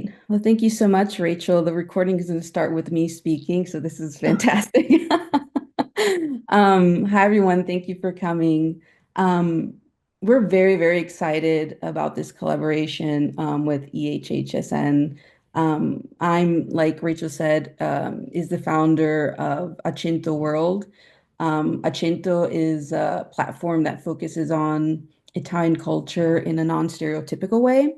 right. Well, thank you so much, Rachel. The recording is going to start with me speaking, so this is fantastic. Hi, everyone. Thank you for coming. Um, we're very, very excited about this collaboration with EHHSN. I'm, like Rachel said, is the founder of Accento World. Accento is a platform that focuses on Italian culture in a non-stereotypical way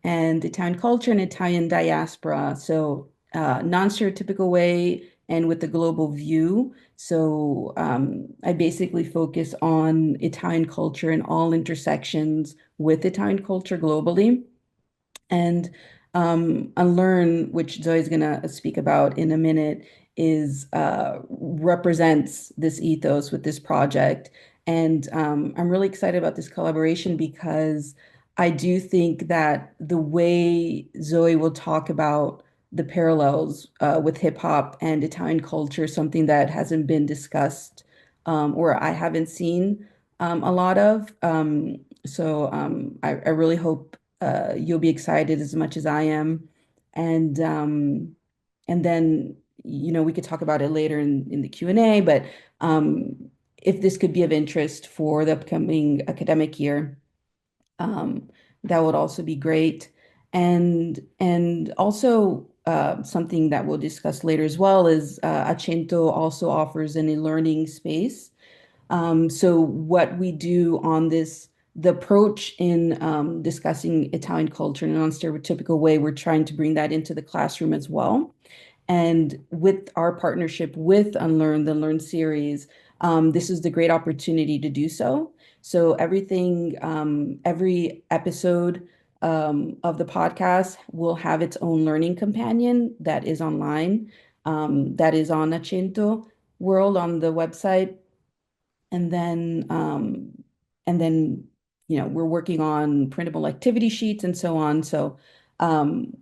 and Italian culture and Italian diaspora. So, non-stereotypical way and with the global view. So, I basically focus on Italian culture and all intersections with Italian culture globally. And Unlearn, which Zoe's gonna speak about in a minute, is represents this ethos with this project. And I'm really excited about this collaboration because I do think that the way Zoe will talk about the parallels with hip hop and Italian culture, something that hasn't been discussed or I haven't seen a lot of. I really hope you'll be excited as much as I am. And and then, we could talk about it later in the Q&A, but if this could be of interest for the upcoming academic year, um, that would also be great. And also something that we'll discuss later as well is Accento also offers an e-learning space so what we do on this, the approach in discussing Italian culture in a non-stereotypical way, we're trying to bring that into the classroom as well. And with our partnership with Unlearn, the Learn series, this is the great opportunity to do so. So every episode of the podcast will have its own learning companion that is online, that is on Accento World on the website and then and then we're working on printable activity sheets and so on. So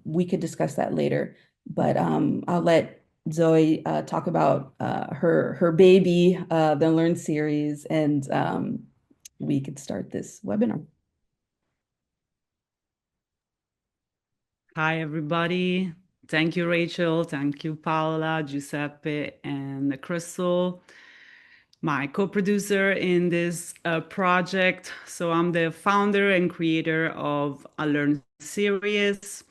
we could discuss that later. But I'll let Zoe talk about her baby, the Learn series, and we could start this webinar. Hi, everybody. Thank you, Rachel. Thank you, Paola, Giuseppe, and Crystal, my co-producer in this project. So I'm the founder and creator of UNLEARN Series.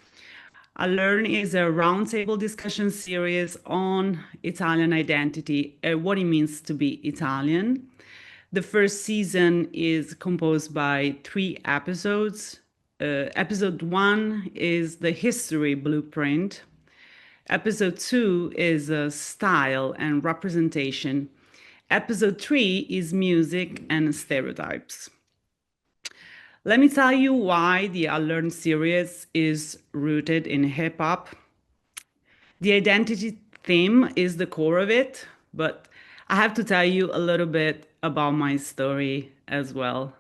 UNLEARN is a roundtable discussion series on Italian identity and what it means to be Italian. The first season is composed by 3 episodes. Episode 1 is the history blueprint. Episode 2 is style and representation. Episode 3 is music and stereotypes. Let me tell you why the Unlearn series is rooted in hip hop. The identity theme is the core of it, but I have to tell you a little bit about my story as well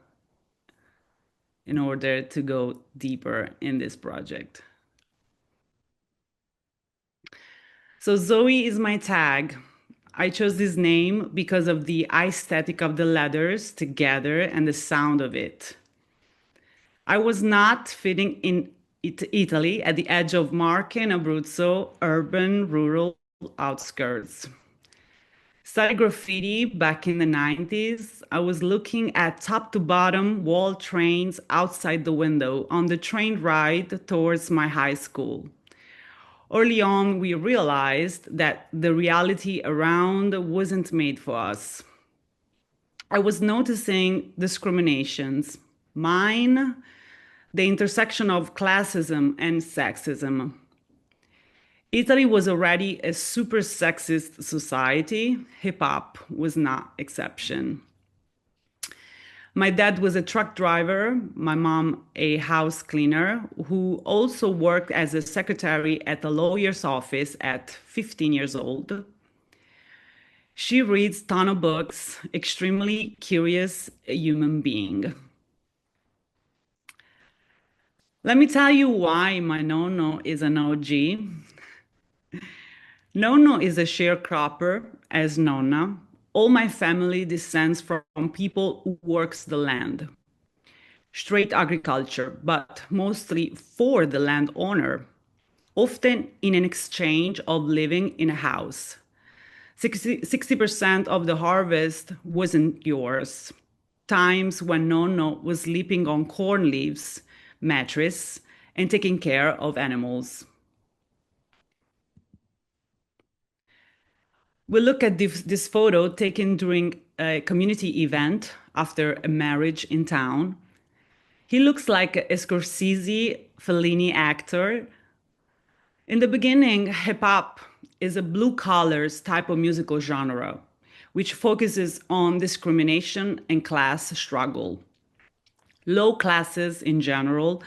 in order to go deeper in this project. So Zoe is my tag. I chose this name because of the aesthetic of the letters together and the sound of it. I was not fitting in Italy at the edge of Marche and Abruzzo, urban, rural outskirts. Studied graffiti back in the 90s. I was looking at top to bottom wall trains outside the window on the train ride towards my high school. Early on, we realized that the reality around wasn't made for us. I was noticing discriminations. Mine, the intersection of classism and sexism. Italy was already a super sexist society. Hip hop was not exception. My dad was a truck driver, my mom a house cleaner, who also worked as a secretary at a lawyer's office at 15 years old. She reads ton of books, extremely curious human being. Let me tell you why my nonno is an OG. Nonno is a sharecropper, as nonna. All my family descends from people who works the land. Straight agriculture, but mostly for the landowner. often in an exchange of living in a house. 60% of the harvest wasn't yours. Times when Nonno was sleeping on corn leaves, mattress, and taking care of animals. We'll look at this photo taken during a community event after a marriage in town. He looks like a Scorsese Fellini actor. In the beginning, hip hop is a blue collars type of musical genre, which focuses on discrimination and class struggle. Low classes in general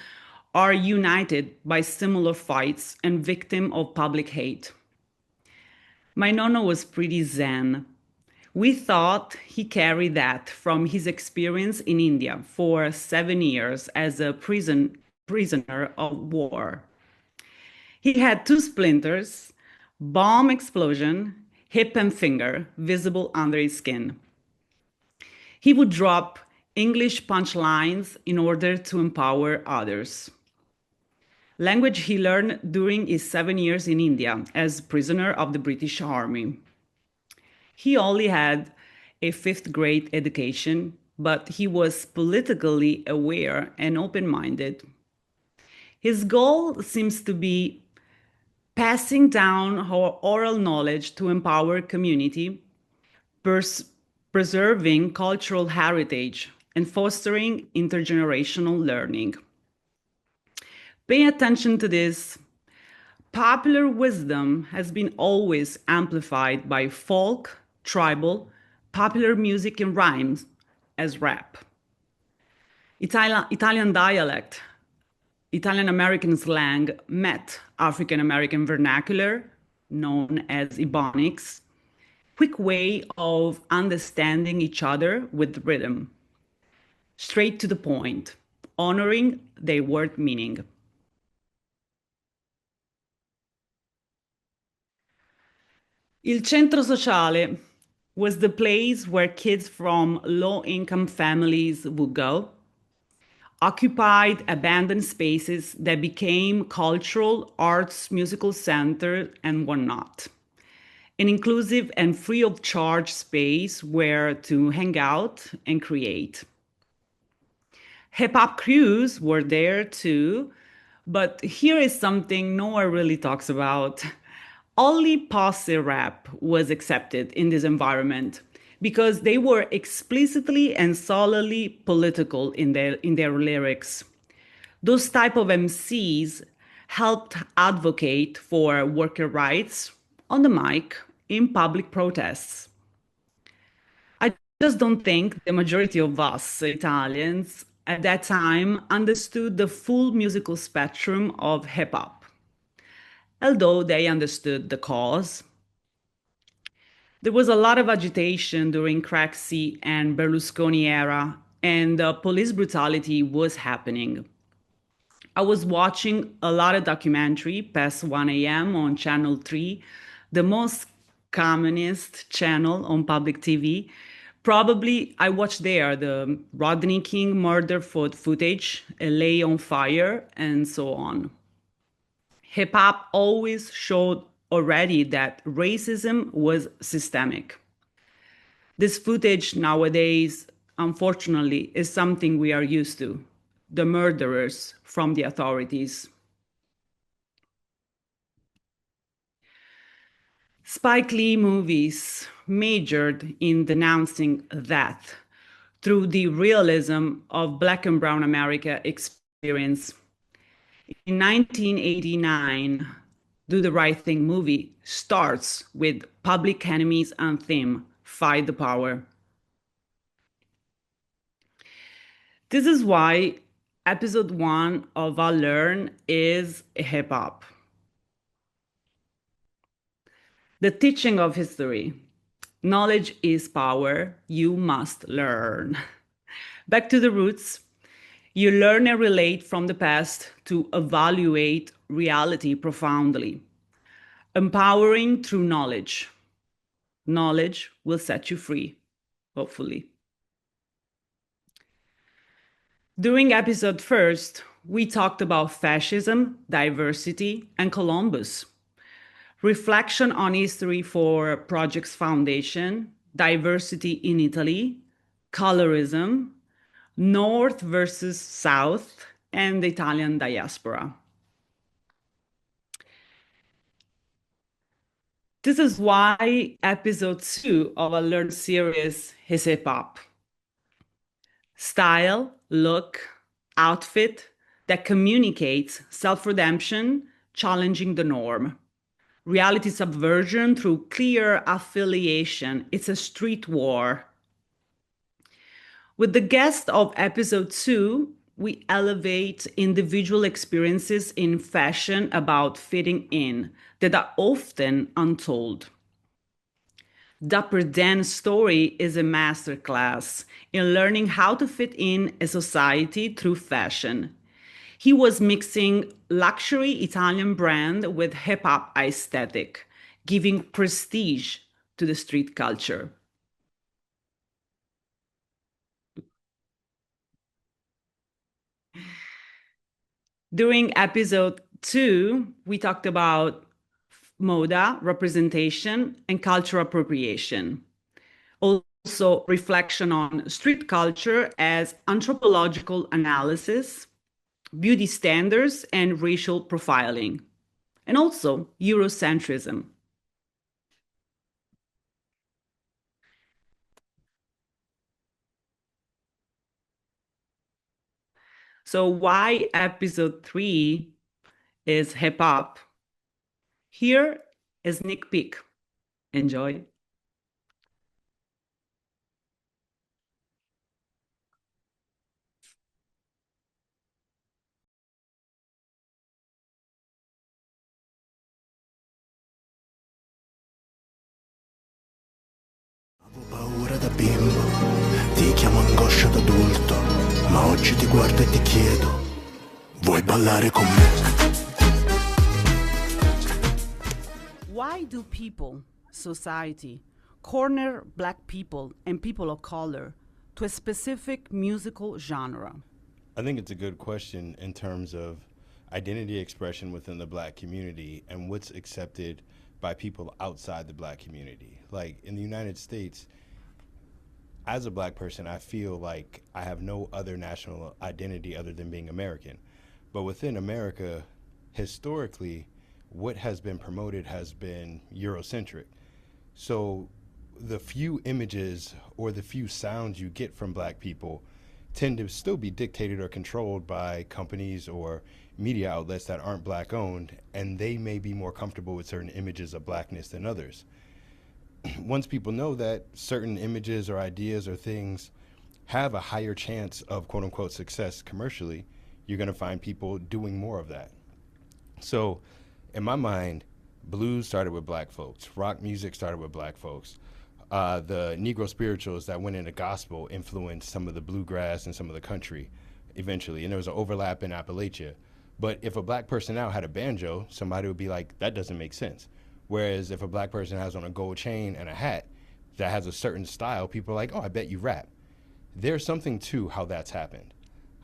are united by similar fights and victim of public hate. My nonno was pretty zen. We thought he carried that from his experience in India for 7 years as a prisoner of war. He had two splinters, bomb explosion, hip and finger visible under his skin. He would drop English punchlines in order to empower others. Language he learned during his 7 years in India as prisoner of the British Army. He only had a fifth grade education, but he was politically aware and open minded. His goal seems to be passing down our oral knowledge to empower community, pers- preserving cultural heritage, and fostering intergenerational learning. Pay attention to this. Popular wisdom has been always amplified by folk, tribal, popular music and rhymes as rap. Italian dialect, Italian American slang met African American vernacular, known as Ebonics, quick way of understanding each other with rhythm. Straight to the point, honoring their word meaning. Il centro sociale was the place where kids from low-income families would go, occupied abandoned spaces that became cultural, arts, musical center, and whatnot. An inclusive and free of charge space where to hang out and create. Hip hop crews were there too, but here is something no one really talks about. Only posse rap was accepted in this environment because they were explicitly and solely political in their lyrics. Those type of MCs helped advocate for worker rights on the mic in public protests. I just don't think the majority of us Italians at that time understood the full musical spectrum of hip hop, although they understood the cause. There was a lot of agitation during Craxi and Berlusconi era, and police brutality was happening. I was watching a lot of documentary past 1 a.m. on Channel 3, the most communist channel on public TV. Probably I watched there the Rodney King murder footage, LA on fire, and so on. Hip hop always showed already that racism was systemic. This footage nowadays, unfortunately, is something we are used to, the murderers from the authorities. Spike Lee movies majored in denouncing that through the realism of Black and Brown America experience. In 1989, Do the Right Thing movie starts with Public Enemy's anthem, Fight the Power. This is why episode 1 of UNLEARN is hip hop. The teaching of history. Knowledge is power. You must learn. Back to the roots. You learn and relate from the past to evaluate reality profoundly. Empowering through knowledge. Knowledge will set you free, hopefully. During episode first, we talked about fascism, diversity, and Columbus. Reflection on history for Project's Foundation, diversity in Italy, colorism, North versus South, and the Italian diaspora. This is why episode 2 of our Learn series is hip hop. Style, look, outfit that communicates self redemption, challenging the norm. Reality subversion through clear affiliation. It's a street war. With the guest of episode 2, we elevate individual experiences in fashion about fitting in that are often untold. Dapper Dan's story is a masterclass in learning how to fit in a society through fashion. He was mixing luxury Italian brand with hip hop aesthetic, giving prestige to the street culture. During episode 2, we talked about moda, representation, and cultural appropriation. Also, reflection on street culture as anthropological analysis, beauty standards, and racial profiling, and also Eurocentrism. So, why episode 3 is hip hop? Here is sneak peek. Enjoy. Avevo paura da bimbo, ti chiamo angoscia d'adulto, ma oggi ti guardo e ti chiedo, vuoi ballare con me? Why do people, society, corner Black people and people of color to a specific musical genre? I think it's a good question in terms of identity expression within the Black community and what's accepted by people outside the Black community. Like in the United States, as a Black person, I feel like I have no other national identity other than being American. But within America, historically, what has been promoted has been Eurocentric. So the few images or the few sounds you get from Black people tend to still be dictated or controlled by companies or media outlets that aren't Black owned, and they may be more comfortable with certain images of Blackness than others. Once people know that certain images or ideas or things have a higher chance of quote unquote success commercially, you're going to find people doing more of that. So in my mind, blues started with Black folks, rock music started with Black folks. The Negro spirituals that went into gospel influenced some of the bluegrass and some of the country eventually, and there was an overlap in Appalachia. But if a Black person now had a banjo, somebody would be like, that doesn't make sense. Whereas if a Black person has on a gold chain and a hat that has a certain style, people are like, oh, I bet you rap. There's something to how that's happened.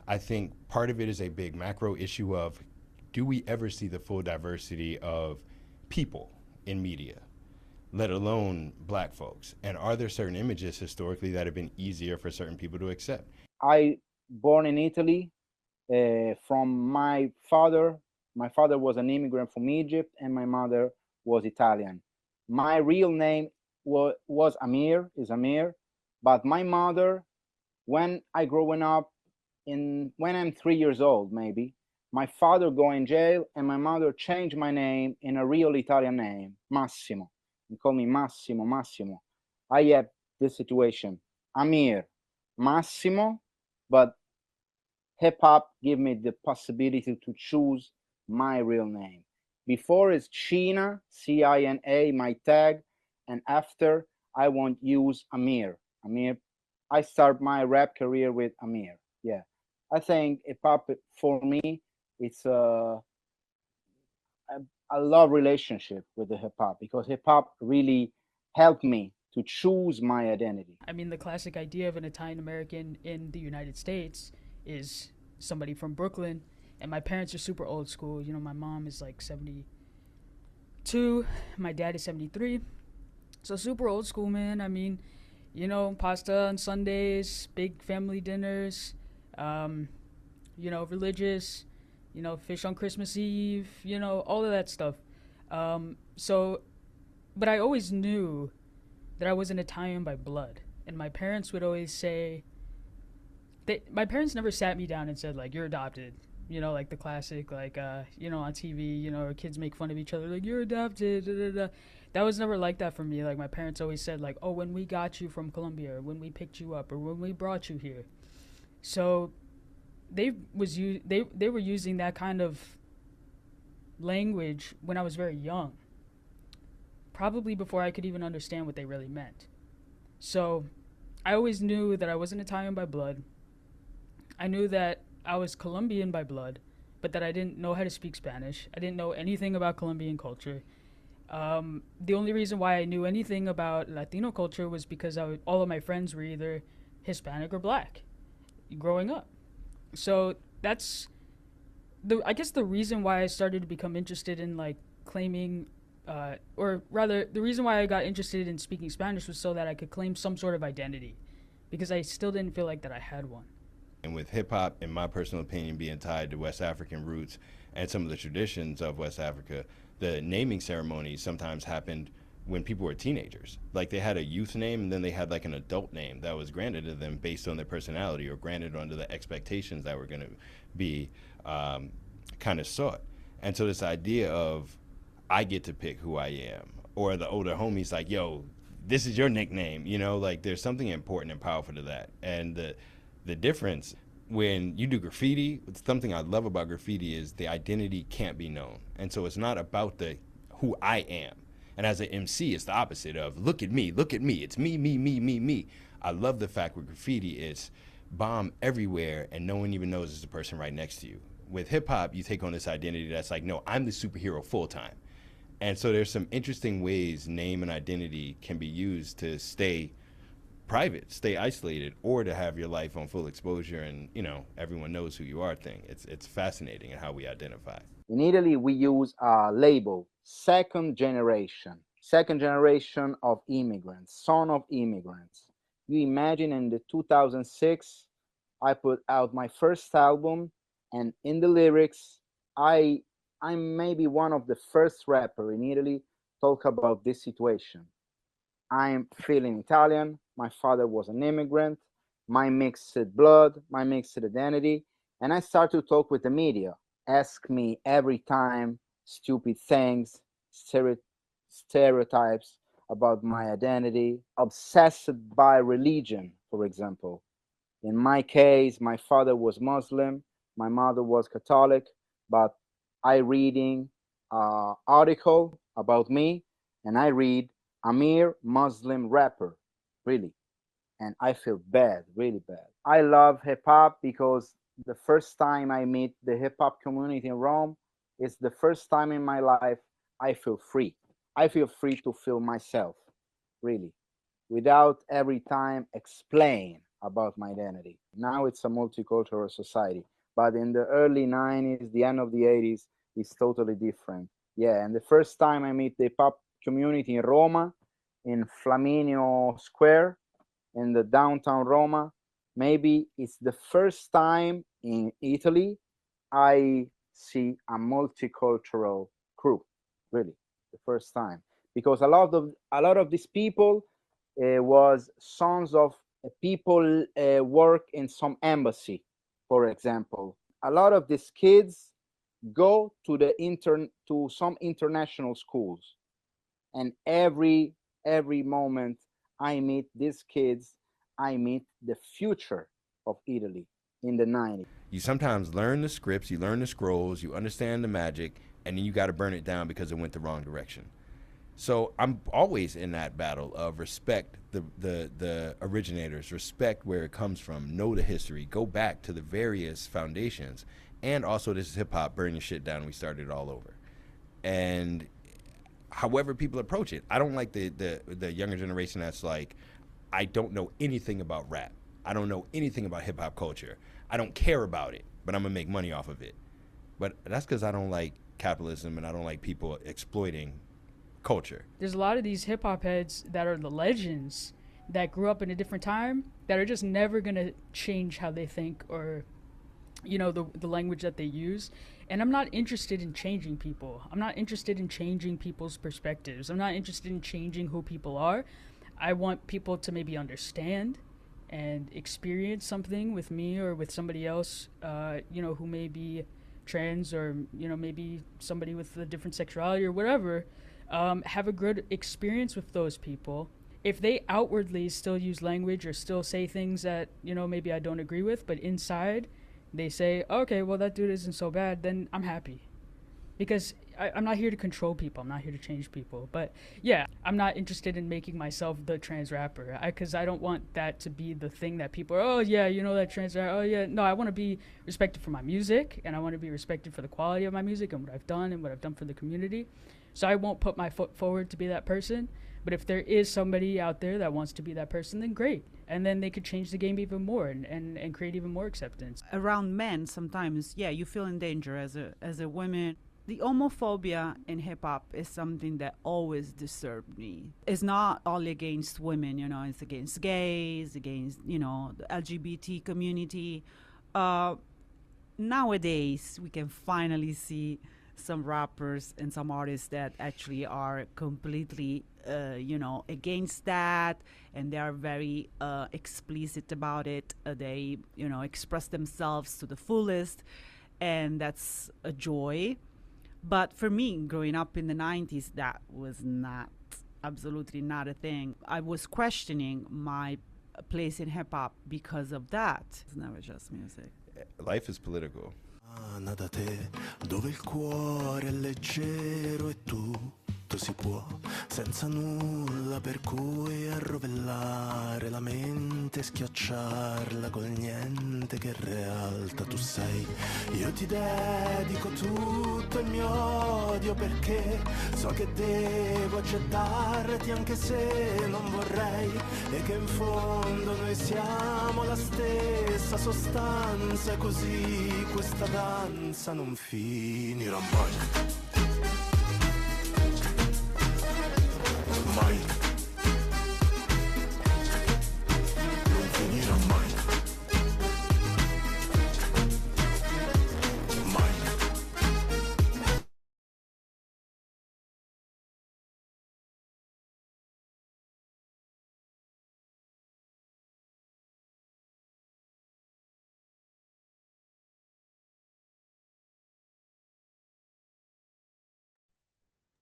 I think part of it is a big macro issue of, do we ever see the full diversity of people in media, let alone Black folks? And are there certain images historically that have been easier for certain people to accept? I born in Italy from my father. My father was an immigrant from Egypt, and my mother was Italian. My real name was Amir, is Amir, but my mother, when I growing up, when I'm 3 years old, maybe, my father go in jail, and my mother changed my name in a real Italian name, Massimo. They call me Massimo, Massimo. I have this situation, Amir, Massimo, but hip hop give me the possibility to choose my real name. Before is Cina, Cina, my tag, and after I won't use Amir. Amir, I start my rap career with Amir. Yeah, I think hip hop for me, it's a love relationship with the hip hop, because hip hop really helped me to choose my identity. I mean, the classic idea of an Italian American in the United States is somebody from Brooklyn And my parents are super old school. You know, my mom is like 72, my dad is 73. So super old school, man. I mean, you know, pasta on Sundays, big family dinners, you know, religious, you know, fish on Christmas Eve, you know, all of that stuff. So, but I always knew that I wasn't Italian by blood. And my parents would always say, my parents never sat me down and said, like, you're adopted. You know, like the classic, like, you know, on TV, you know, kids make fun of each other, like, you're adopted, da, da, da. That was never like that for me. Like, my parents always said, like, oh, when we got you from Colombia, or when we picked you up, or when we brought you here. So they were using that kind of language when I was very young, probably before I could even understand what they really meant. So I always knew that I wasn't Italian by blood. I knew that I was Colombian by blood, but that I didn't know how to speak Spanish. I didn't know anything about Colombian culture. The only reason why I knew anything about Latino culture was because all of my friends were either Hispanic or Black growing up. So that's I guess the reason why I started to become interested in like claiming, or rather the reason why I got interested in speaking Spanish was so that I could claim some sort of identity, because I still didn't feel like that I had one. And with hip hop, in my personal opinion, being tied to West African roots and some of the traditions of West Africa, the naming ceremonies sometimes happened when people were teenagers. Like they had a youth name and then they had like an adult name that was granted to them based on their personality or granted under the expectations that were going to be kind of sought. And so this idea of I get to pick who I am, or the older homies like, yo, this is your nickname, you know, like there's something important and powerful to that. And the difference when you do graffiti, something I love about graffiti is the identity can't be known. And so it's not about the who I am. And as an MC, it's the opposite of look at me, it's me, me, me, me, me. I love the fact with graffiti it's bomb everywhere and no one even knows it's the person right next to you. With hip hop, you take on this identity that's like, no, I'm the superhero full time. And so there's some interesting ways name and identity can be used to stay private, stay isolated, or to have your life on full exposure and, you know, everyone knows who you are thing. It's fascinating in how we identify. In Italy, we use a label, second generation of immigrants, son of immigrants. You imagine in the 2006, I put out my first album, and in the lyrics, I'm maybe one of the first rapper in Italy talk about this situation. I'm feeling Italian. My father was an immigrant. My mixed blood, my mixed identity. And I start to talk with the media. Ask me every time stupid things, stereotypes about my identity, obsessed by religion, for example. In my case, my father was Muslim, my mother was Catholic, but I reading article about me, and I read Amir Muslim rapper, really. And I feel bad, really bad. I love hip hop because the first time I meet the hip hop community in Rome, it's the first time in my life I feel free. I feel free to feel myself, really, without every time explain about my identity. Now it's a multicultural society, but in the early 90s, the end of the 80s, it's totally different. Yeah, and the first time I meet the hip hop community in Roma, in Flaminio Square, in the downtown Roma, maybe it's the first time in Italy I see a multicultural crew, really, the first time, because a lot of these people was sons of people work in some embassy, for example. A lot of these kids go to to some international schools, and every moment I meet these kids, I meet the future of Italy in the 90s. You sometimes learn the scripts, you learn the scrolls, you understand the magic, and then you got to burn it down because it went the wrong direction. So I'm always in that battle of respect the originators, respect where it comes from, know the history, go back to the various foundations, and also this is hip hop, burn your shit down, we started it all over. And however people approach it, I don't like the younger generation that's like, I don't know anything about rap. I don't know anything about hip hop culture. I don't care about it, but I'm gonna make money off of it. But that's because I don't like capitalism and I don't like people exploiting culture. There's a lot of these hip hop heads that are the legends that grew up in a different time that are just never gonna change how they think or, you know, the language that they use. And I'm not interested in changing people. I'm not interested in changing people's perspectives. I'm not interested in changing who people are. I want people to maybe understand and experience something with me or with somebody else, you know, who may be trans or, you know, maybe somebody with a different sexuality or whatever. Have a good experience with those people. If they outwardly still use language or still say things that, you know, maybe I don't agree with, but inside they say, okay, well, that dude isn't so bad, then I'm happy. Because I'm not here to control people. I'm not here to change people. But yeah, I'm not interested in making myself the trans rapper because I don't want that to be the thing that people are, oh, yeah, you know that trans rapper. Oh, yeah. No, I want to be respected for my music, and I want to be respected for the quality of my music and what I've done and what I've done for the community. So I won't put my foot forward to be that person. But if there is somebody out there that wants to be that person, then great. And then they could change the game even more and create even more acceptance. Around men, sometimes, yeah, you feel in danger as a woman. The homophobia in hip hop is something that always disturbed me. It's not only against women, you know, it's against gays, against, you know, the LGBT community. Nowadays, we can finally see some rappers and some artists that actually are completely, you know, against that, and they are very explicit about it. They, you know, express themselves to the fullest, and that's a joy. But for me, growing up in the 90s, that was not, absolutely not a thing. I was questioning my place in hip hop because of that. It's never just music. Life is political. Da te, dove il cuore è leggero e tutto si può, senza nulla per cui arrovellare la mente, schiacciarla col niente che realtà tu sei. Io ti dedico tutto il mio odio perché so che devo accettarti anche se non vorrei, e che in fondo noi siamo la stessa sostanza, così questa danza non finirà mai. Mai. Non finirà mai. Mai.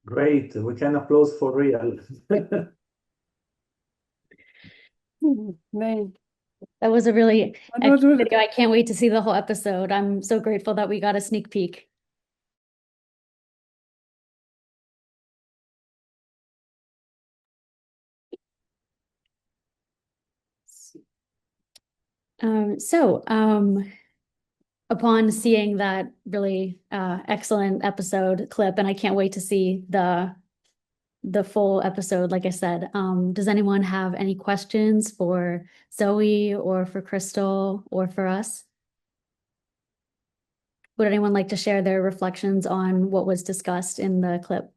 Great. We can applause for real. Right. That was a really excellent video. I can't wait to see the whole episode. I'm so grateful that we got a sneak peek. Upon seeing that really excellent episode clip, and I can't wait to see the full episode, like I said, does anyone have any questions for Zoe or for Crystal or for us? Would anyone like to share their reflections on what was discussed in the clip?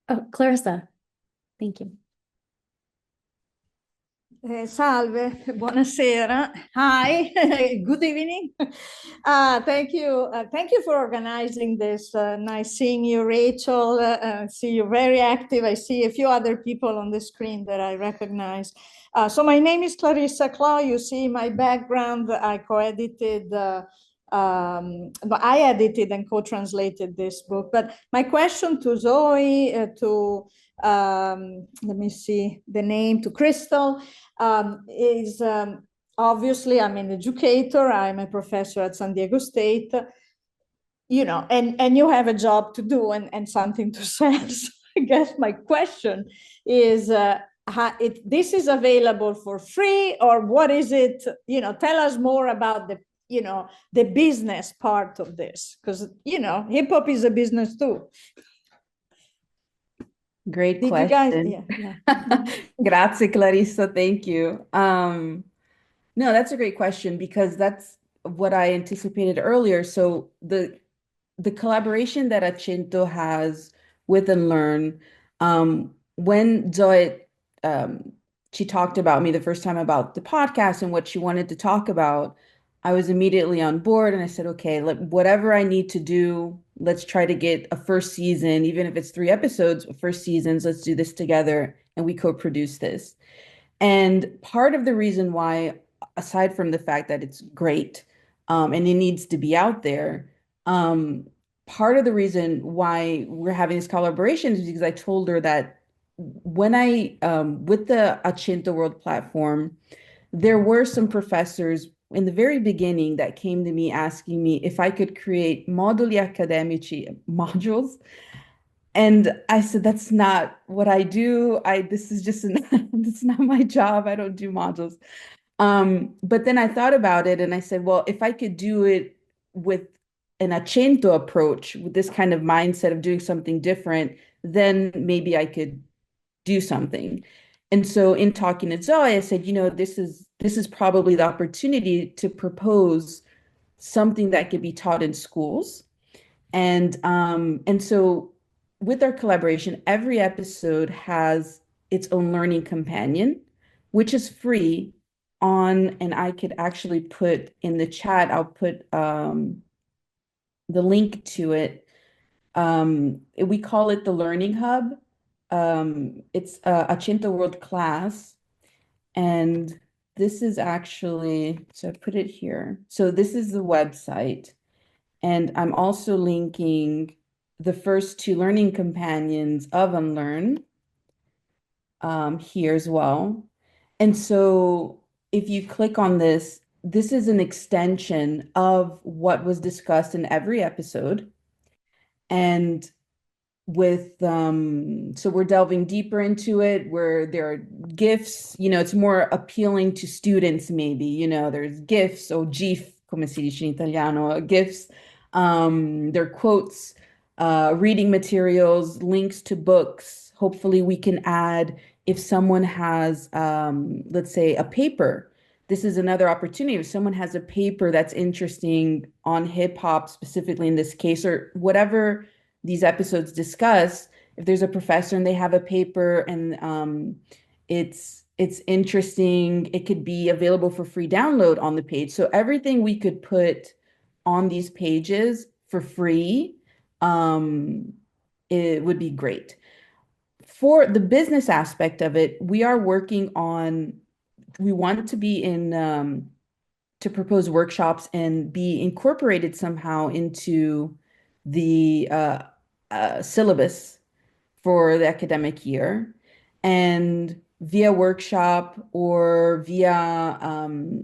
Oh, Clarissa, thank you. Salve, buonasera. Hi, good evening. Thank you for organizing this. Nice seeing you, Rachel. See you very active. I see a few other people on the screen that I recognize. So my name is Clarissa Clau. You see my background. I co-edited. I edited and co-translated this book. But my question to Zoe, let me see the name, to Crystal, is obviously I'm an educator, I'm a professor at San Diego State, you know, and you have a job to do and something to sell. So I guess my question is, this is available for free, or what is it? You know, tell us more about the business part of this, because, you know, hip hop is a business too. Great Did you guys? question. Yeah, yeah. Grazie, Clarissa. Thank you. No, that's a great question because that's what I anticipated earlier. So the collaboration that Accento has with Unlearn, when Zoe she talked about me the first time about the podcast and what she wanted to talk about, I was immediately on board and I said, okay, whatever I need to do, let's try to get a first season, even if it's 3 episodes, first seasons, let's do this together and we co-produce this. And part of the reason why, aside from the fact that it's great, and it needs to be out there, um, part of the reason why we're having this collaboration is because I told her that when with the Accento World platform, there were some professors in the very beginning that came to me asking me if I could create moduli accademici modules, and I said, that's not what I do. This is just this is not my job. I don't do modules. But then I thought about it and I said, well, if I could do it with an accento approach, with this kind of mindset of doing something different, then maybe I could do something. And so in talking to Zoe, I said, this is probably the opportunity to propose something that could be taught in schools. And so with our collaboration, every episode has its own learning companion, which is free and I could actually put in the chat, I'll put the link to it. We call it the Learning Hub. It's a Cinto World class. And this is actually, so I put it here. So this is the website. And I'm also linking the first 2 learning companions of Unlearn here as well. And so if you click on this, this is an extension of what was discussed in every episode. And so we're delving deeper into it where there are gifs, it's more appealing to students maybe, there's gifs or GIF, come si dice in italiano, gifs, there are quotes, reading materials, links to books. Hopefully we can add if someone has, let's say, a paper. This is another opportunity. If someone has a paper that's interesting on hip hop, specifically in this case, or whatever these episodes discuss, if there's a professor and they have a paper and it's interesting, it could be available for free download on the page. So everything we could put on these pages for free, it would be great. For the business aspect of it, we want to be to propose workshops and be incorporated somehow into the syllabus for the academic year. And via workshop or via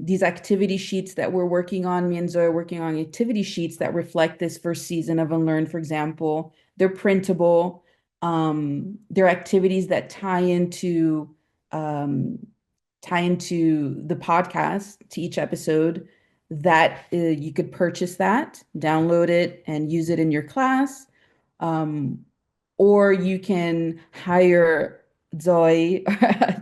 these activity sheets that we're working on, me and Zoe are working on activity sheets that reflect this first season of Unlearn, for example. They're printable. They're activities that tie into the podcast, to each episode, that you could purchase that, download it, and use it in your class. Or you can hire Zoe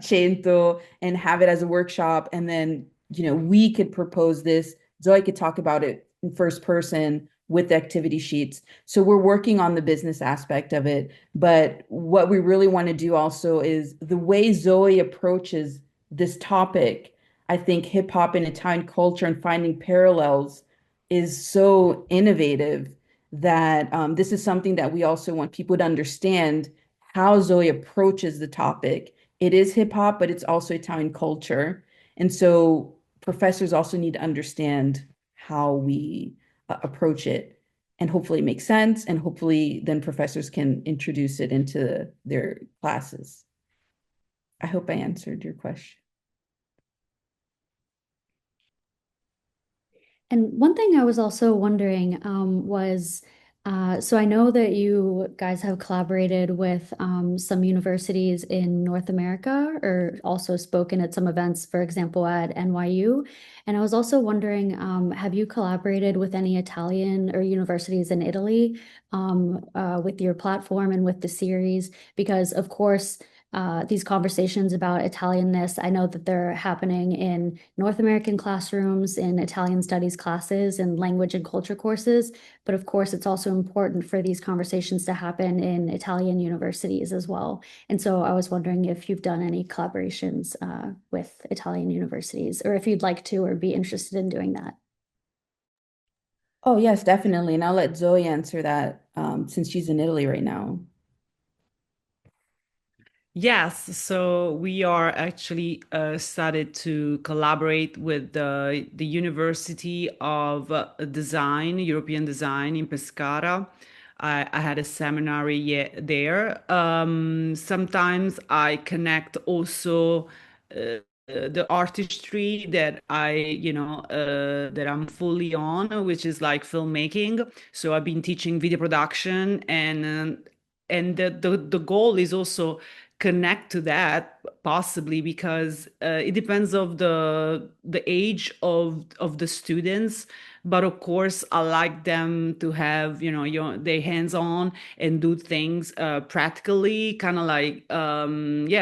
Cento and have it as a workshop. And then, we could propose this. Zoe could talk about it in first person with the activity sheets. So we're working on the business aspect of it. But what we really want to do also is the way Zoe approaches this topic. I think hip hop and Italian culture and finding parallels is so innovative that this is something that we also want people to understand how Zoe approaches the topic. It is hip hop, but it's also Italian culture. And so professors also need to understand how we approach it, and hopefully it makes sense. And hopefully then professors can introduce it into their classes. I hope I answered your question. And one thing I was also wondering was So I know that you guys have collaborated with some universities in North America or also spoken at some events, for example, at NYU. And I was also wondering, have you collaborated with any Italian or universities in Italy with your platform and with the series? Because of course, these conversations about Italianness, I know that they're happening in North American classrooms, in Italian studies classes, and language and culture courses. But of course, it's also important for these conversations to happen in Italian universities as well. And so I was wondering if you've done any collaborations with Italian universities, or if you'd like to or be interested in doing that. Oh, yes, definitely. And I'll let Zoe answer that since she's in Italy right now. Yes, so we are actually started to collaborate with the University of Design, European Design in Pescara. I had a seminar there. Sometimes I connect also the artistry that that I'm fully on, which is like filmmaking. So I've been teaching video production, and the goal is also connect to that possibly because it depends of the age of the students, but of course I like them to have their hands on and do things practically, kind of like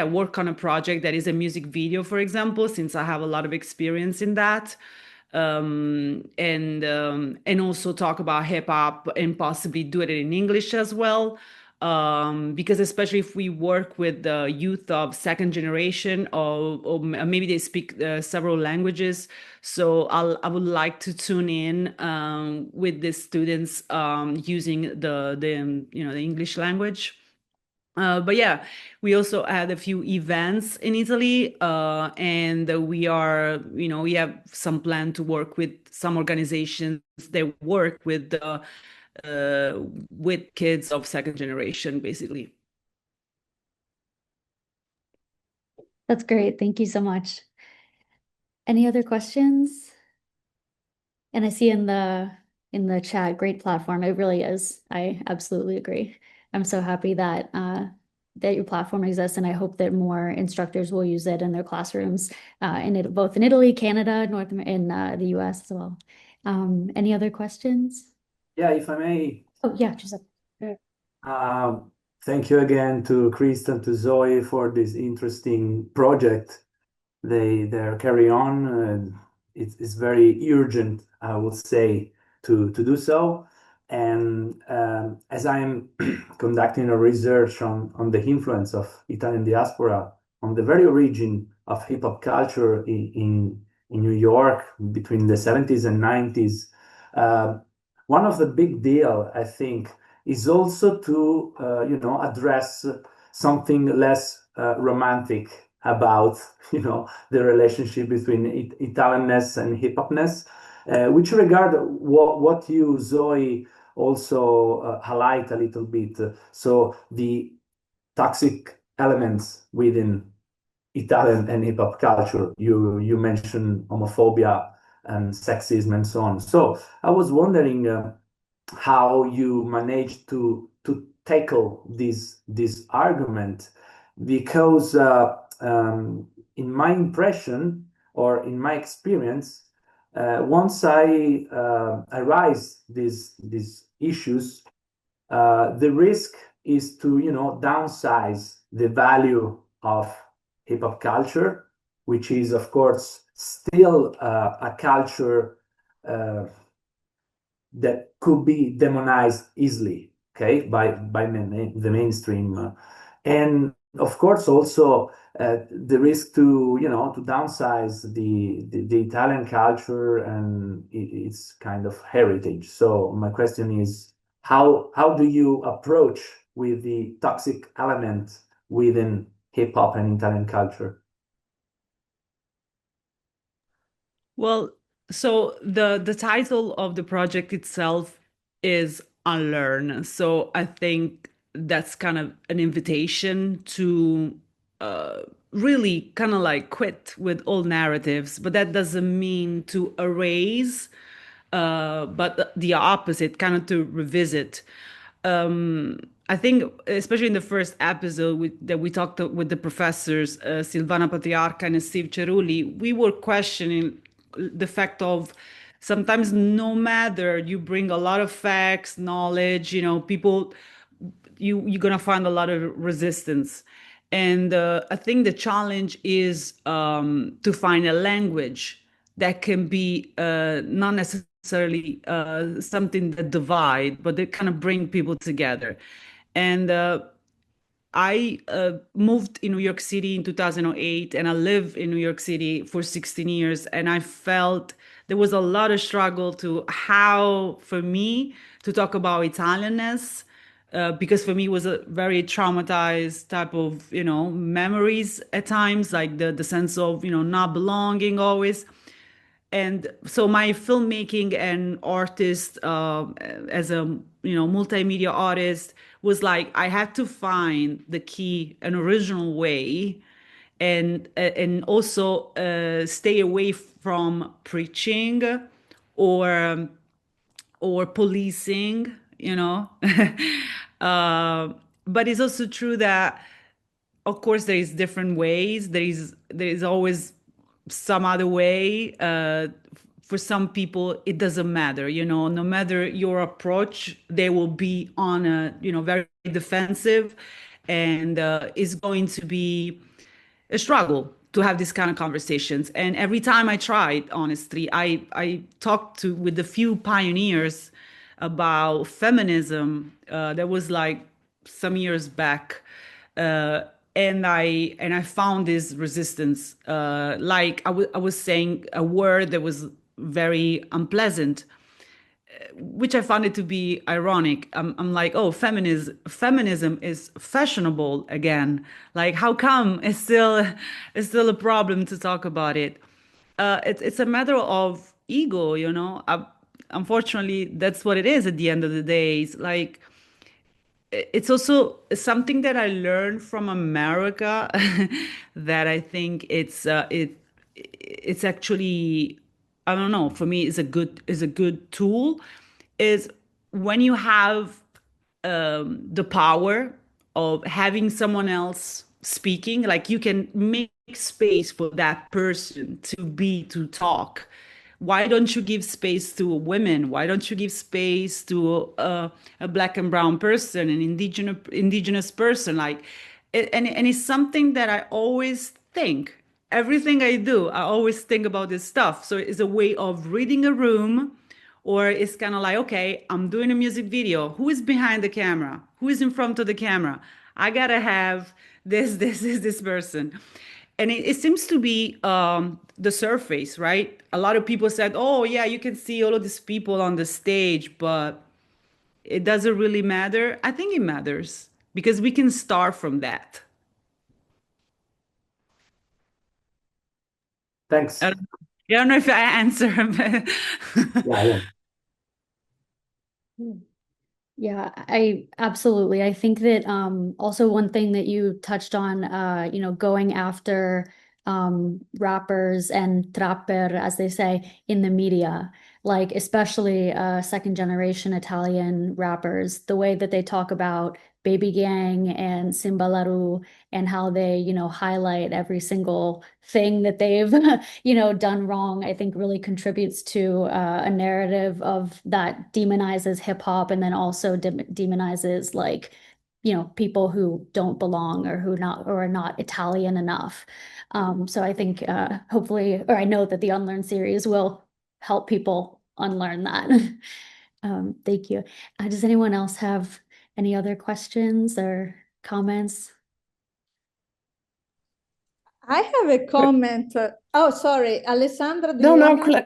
work on a project that is a music video, for example, since I have a lot of experience in that. And also talk about hip hop and possibly do it in English as well, because especially if we work with the youth of second generation, or maybe they speak several languages. So I would like to tune in with the students using the English language. But yeah, we also had a few events in Italy, and we have some plan to work with some organizations that work with kids of second generation, basically. That's great. Thank you so much. Any other questions? And I see in the chat, great platform. It really is. I absolutely agree. I'm so happy that that your platform exists, and I hope that more instructors will use it in their classrooms, both in Italy, Canada, in the US as well. Any other questions? Yeah, if I may. Oh yeah, Giuseppe. Thank you again to Kristen, to Zoe for this interesting project they're carrying on. It's very urgent, I would say, to do so. And as I'm conducting a research on the influence of Italian diaspora on the very origin of hip hop culture in New York between the 70s and 90s, one of the big deal, I think, is also to address something less romantic about the relationship between Italianness and hip hopness, which regard what you, Zoe, also highlight a little bit. So the toxic elements within Italian and hip hop culture. You mentioned homophobia and sexism and so on. So I was wondering how you managed to tackle this argument, because in my impression or in my experience, once I raise these issues, the risk is to downsize the value of hip hop culture, which is of course still a culture that could be demonized easily, okay, by the mainstream, and of course also the risk to to downsize the Italian culture and its kind of heritage. So my question is, how do you approach with the toxic element within hip hop and Italian culture? Well, so the title of the project itself is Unlearn. So I think that's kind of an invitation to really kind of like quit with old narratives, but that doesn't mean to erase but the opposite, kind of to revisit. I think, especially in the first episode that we talked with the professors, Silvana Patriarca and Steve Cerulli, we were questioning the fact of sometimes no matter you bring a lot of facts, knowledge, people, you're gonna find a lot of resistance. And I think the challenge is to find a language that can be not necessarily something that divide, but that kind of bring people together. And I moved in New York City in 2008, and I lived in New York City for 16 years. And I felt there was a lot of struggle to how, for me, to talk about Italianness, because for me it was a very traumatized type of, memories at times, like the sense of, not belonging always. And so my filmmaking and artist, as a multimedia artist, was like I had to find the key, an original way, and also stay away from preaching or or policing, uh, but it's also true that, of course, there is different ways. There is always some other way. For some people, it doesn't matter. No matter your approach, they will be on a very defensive, and it's going to be a struggle to have these kind of conversations. And every time I tried, honestly, I talked with a few pioneers about feminism. That was like some years back. And I found this resistance. Like I was saying a word that was very unpleasant, which I found it to be ironic. I'm like, oh, feminism is fashionable again. Like, how come it's still a problem to talk about it? It's a matter of ego, unfortunately, that's what it is at the end of the day. It's like it's also something that I learned from America that I think it's actually, I don't know, for me is a good tool, is when you have the power of having someone else speaking, like you can make space for that person to talk. Why don't you give space to women? Why don't you give space to a black and brown person, an indigenous person? Like, and it's something that I always think. Everything I do, I always think about this stuff. So it's a way of reading a room, or it's kind of like, okay, I'm doing a music video. Who is behind the camera? Who is in front of the camera? I gotta have this person. And it seems to be the surface, right? A lot of people said, oh, yeah, you can see all of these people on the stage, but it doesn't really matter. I think it matters because we can start from that. Thanks. I don't know if I answer, Yeah. Yeah, I absolutely. I think that also one thing that you touched on, going after rappers and trapper, as they say, in the media, like especially second generation Italian rappers, the way that they talk about Baby Gang and Simbalaru and how they, highlight every single thing that they've, done wrong, I think really contributes to a narrative of that demonizes hip hop and then also demonizes like, people who don't belong or who not or are not Italian enough. So I think hopefully, or I know that the Unlearn series will help people unlearn that. Thank you. Does anyone else have any other questions or comments? I have a comment. Oh, sorry, Alessandra, do No, you no, wanna...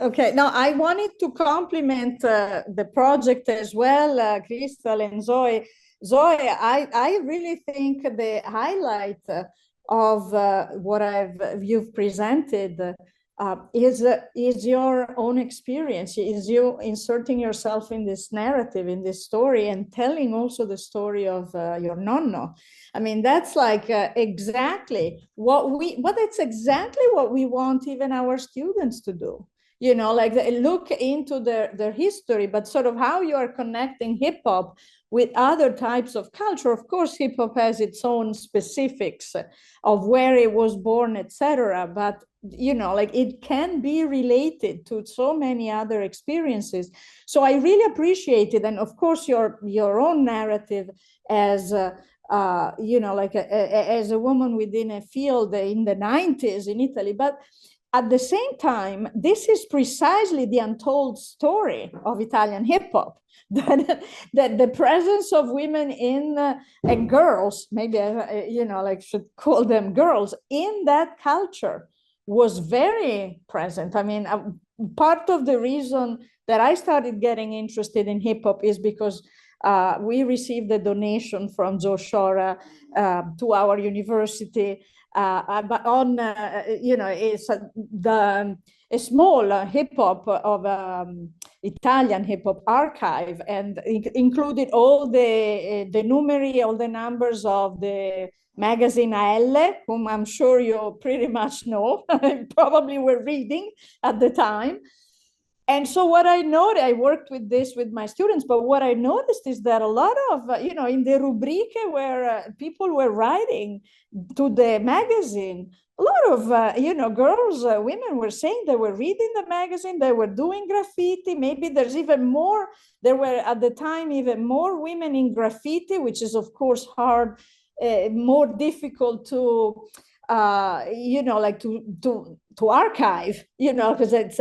Okay, no, I wanted to compliment the project as well, Crystal and Zoe. Zoe, I really think the highlight of what you've presented is your own experience, is you inserting yourself in this narrative, in this story, and telling also the story of your nonno. I mean, that's like exactly what that's exactly what we want even our students to do. you know, like look into their history, but sort of how you are connecting hip hop with other types of culture. Of course, hip hop has its own specifics of where it was born, etc. But you know, like it can be related to so many other experiences. So I really appreciate it, and of course, your own narrative as you know, like as a woman within a field in the 90s in Italy, but at the same time, this is precisely the untold story of Italian hip hop. That the presence of women in and girls, maybe you know, like should call them girls in that culture was very present. I mean, part of the reason that I started getting interested in hip hop is because we received a donation from Joe Shora to our university. But on, you know, it's a small hip hop of Italian hip hop archive, and included all the numeri, all the numbers of the magazine AL, whom I'm sure you pretty much know, probably were reading at the time. And so what I noticed, I worked with this with my students, but what I noticed is that a lot of, you know, in the rubrique where people were writing to the magazine, a lot of, you know, girls, women were saying they were reading the magazine, they were doing graffiti. Maybe there's even more, there were at the time even more women in graffiti, which is of course hard, more difficult to, you know, like to archive, you know, because it's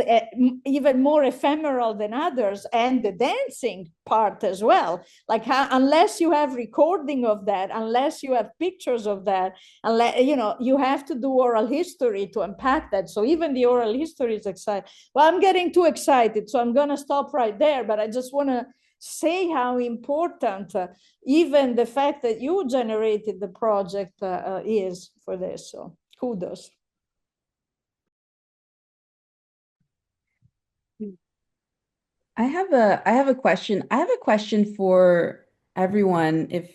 even more ephemeral than others, and the dancing part as well. Like unless you have recording of that, unless you have pictures of that, unless, you know, you have to do oral history to unpack that. So even the oral history is exciting. Well, I'm getting too excited, so I'm going to stop right there. But I just want to say how important even the fact that you generated the project is for this. So kudos. I have a question. I have a question for everyone if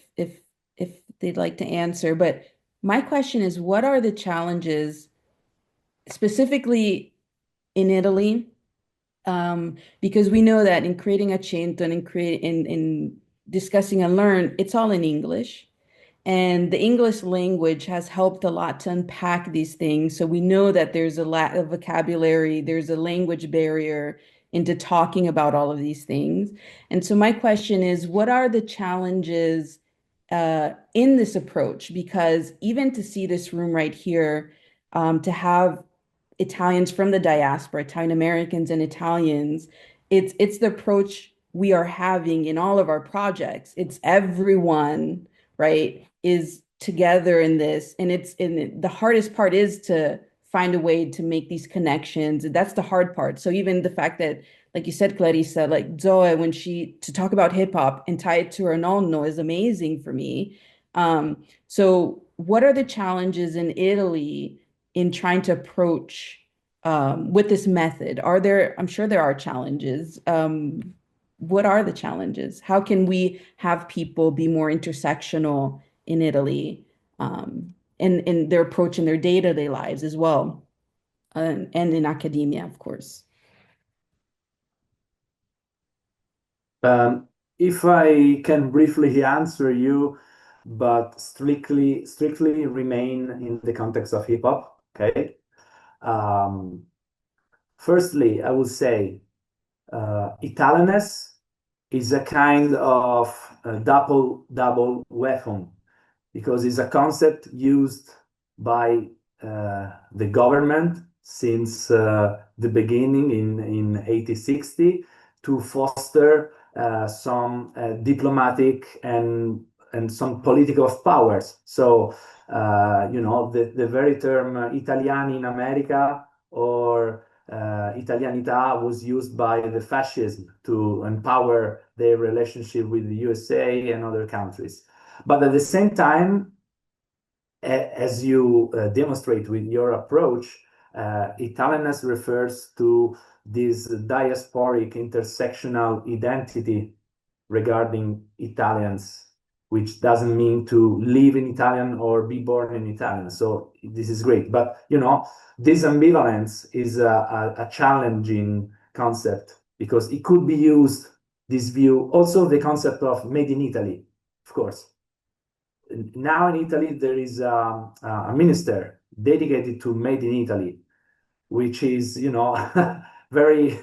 they'd like to answer. But my question is, what are the challenges specifically in Italy? Because we know that in creating Accento and in discussing UNLEARN, it's all in English. And the English language has helped a lot to unpack these things. So we know that there's a lack of vocabulary, there's a language barrier into talking about all of these things. And so my question is, what are the challenges in this approach? Because even to see this room right here, to have Italians from the diaspora, Italian Americans and Italians, it's the approach we are having in all of our projects. It's everyone, right, is together in this, and the hardest part is to find a way to make these connections. That's the hard part. So even the fact that, like you said, Clarissa, like Zoe, when to talk about hip hop and tie it to her nonno is amazing for me. So what are the challenges in Italy in trying to approach with this method? I'm sure there are challenges. What are the challenges? How can we have people be more intersectional in Italy, in their approach in their day-to-day lives as well, and in academia, of course? If I can briefly answer you, but strictly remain in the context of hip hop, okay? Firstly, I would say Italianness is a kind of double weapon, because it's a concept used by the government since the beginning in 1860 to foster some diplomatic and some political powers. So you know, the very term Italiani in America or Italianità was used by the fascism to empower their relationship with the USA and other countries. But at the same time, as you demonstrate with your approach, Italianness refers to this diasporic intersectional identity regarding Italians which doesn't mean to live in Italian or be born in Italian. So this is great. But, this ambivalence is a challenging concept because it could be used, this view, also the concept of made in Italy, of course. Now in Italy, there is a minister dedicated to made in Italy, which is, very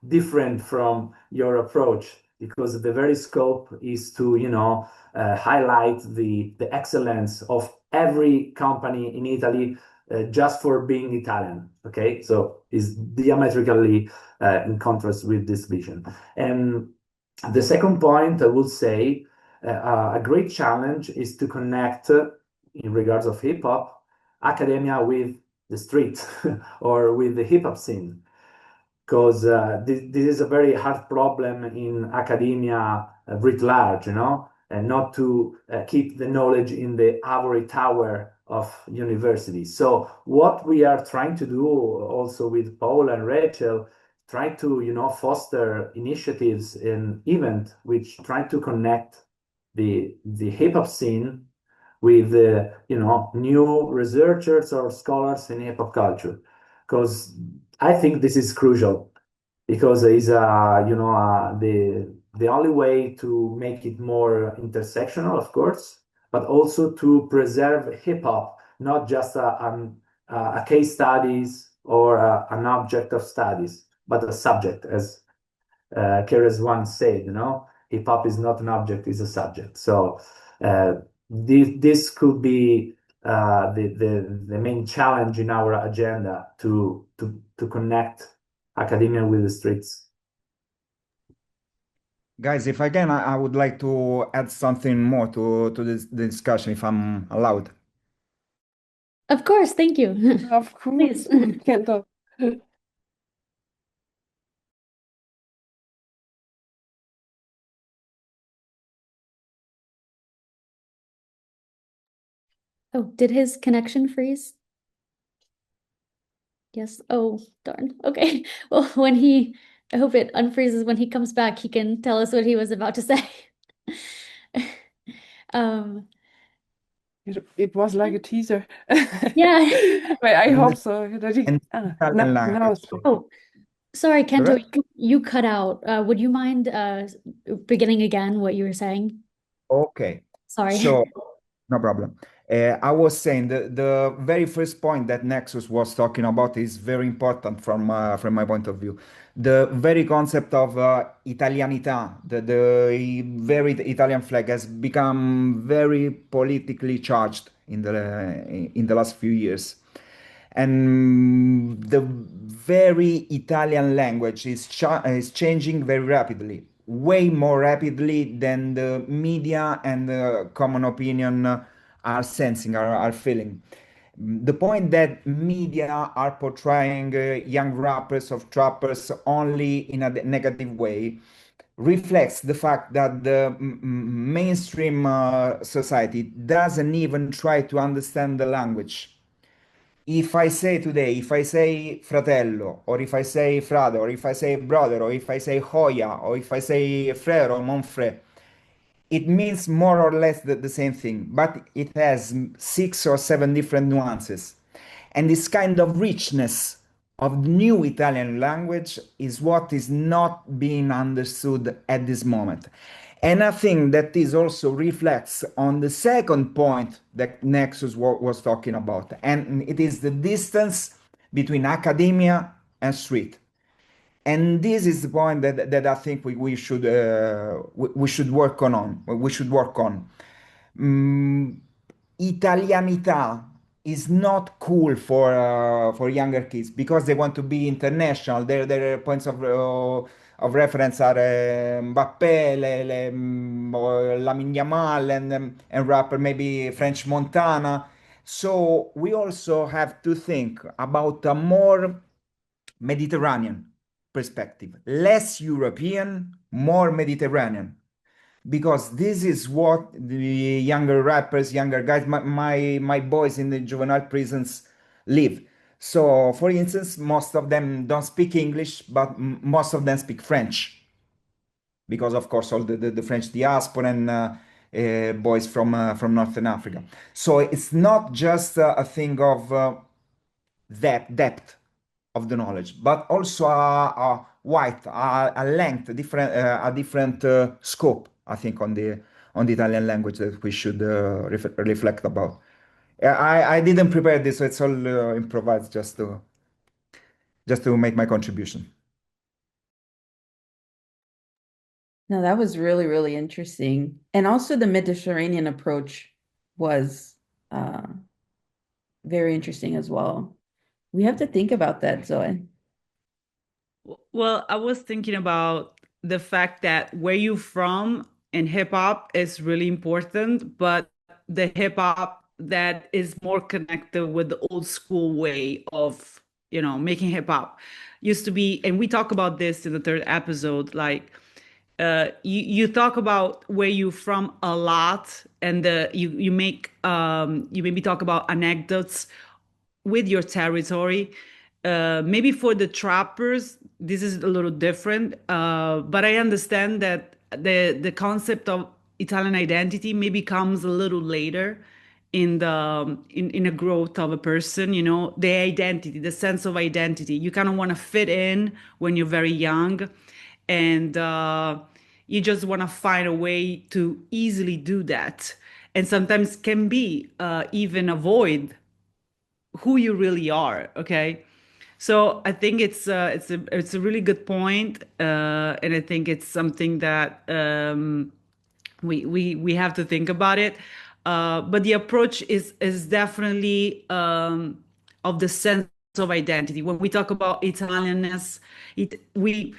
different from your approach because the very scope is to, highlight the excellence of every company in Italy just for being Italian. Okay, so is diametrically in contrast with this vision. And the second point, I would say, a great challenge is to connect, in regards of hip hop, academia with the street or with the hip hop scene, because this is a very hard problem in academia writ large, and not to keep the knowledge in the ivory tower of universities. So what we are trying to do also with Paul and Rachel, try to foster initiatives and event which try to connect the hip hop scene with new researchers or scholars in hip hop culture, because I think this is crucial because it's the only way to make it more intersectional, of course, but also to preserve hip hop, not just a case studies or an object of studies, but a subject, as Keres once said, hip hop is not an object, it's a subject. So this could be the main challenge in our agenda to connect academia with the streets. Guys, if I can, I would like to add something more to this the discussion, if I'm allowed. Of course, thank you. Of Please. course, Kento. Oh, did his connection freeze? Yes. Oh, darn. Okay. Well, I hope it unfreezes when he comes back, he can tell us what he was about to say. Um, It was like a teaser. yeah. But I In hope the so. That he, Italian now language. it's Oh, sorry, Kento, Correct? you cut out. Would you mind beginning again what you were saying? Okay. Sorry. So, no problem. I was saying the very first point that Nexus was talking about is very important from my point of view. The very concept of Italianità, the very Italian flag has become very politically charged in the last few years. And the very Italian language is changing very rapidly, way more rapidly than the media and the common opinion are sensing, are feeling. The point that media are portraying young rappers or trappers only in a negative way reflects the fact that the mainstream society doesn't even try to understand the language. If I say today, if I say fratello, or if I say frate, or if I say brother, or if I say Hoya, or if I say frère or mon frère, it means more or less the same thing, but it has 6 or 7 different nuances. And this kind of richness of new Italian language is what is not being understood at this moment. And I think that this also reflects on the second point that Nexus was talking about, and it is the distance between academia and street. And this is the point that I think we should work on. We should work on. Italianità is not cool for younger kids because they want to be international. Their points of reference are Mbappé, or Lamine Yamal, and rapper maybe French Montana. So we also have to think about a more Mediterranean perspective, less European, more Mediterranean, because this is what the younger rappers, younger guys, my boys in the juvenile prisons live. So, for instance, most of them don't speak English, but most of them speak French, because of course all the French diaspora boys from Northern Africa. So it's not just a thing of that depth of the knowledge, but also a width, a length, a different scope, I think, on the Italian language that we should reflect about. I didn't prepare this, so it's all improvised just to make my contribution. No, that was really, really interesting. And also the Mediterranean approach was very interesting as well. We have to think about that, Zoe. Well, I was thinking about the fact that where you're from in hip hop is really important, but the hip hop that is more connected with the old school way of, making hip hop used to be, and we talk about this in the third episode, like you talk about where you're from a lot, and you make you maybe talk about anecdotes with your territory. Maybe for the trappers, this is a little different, but I understand that the concept of Italian identity maybe comes a little later in the growth of a person. The identity, the sense of identity. You kind of want to fit in when you're very young, and you just want to find a way to easily do that, and sometimes can be even avoid who you really are. Okay, so I think it's a really good point, and I think it's something that we have to think about it. But the approach is definitely of the sense of identity. When we talk about Italianness, we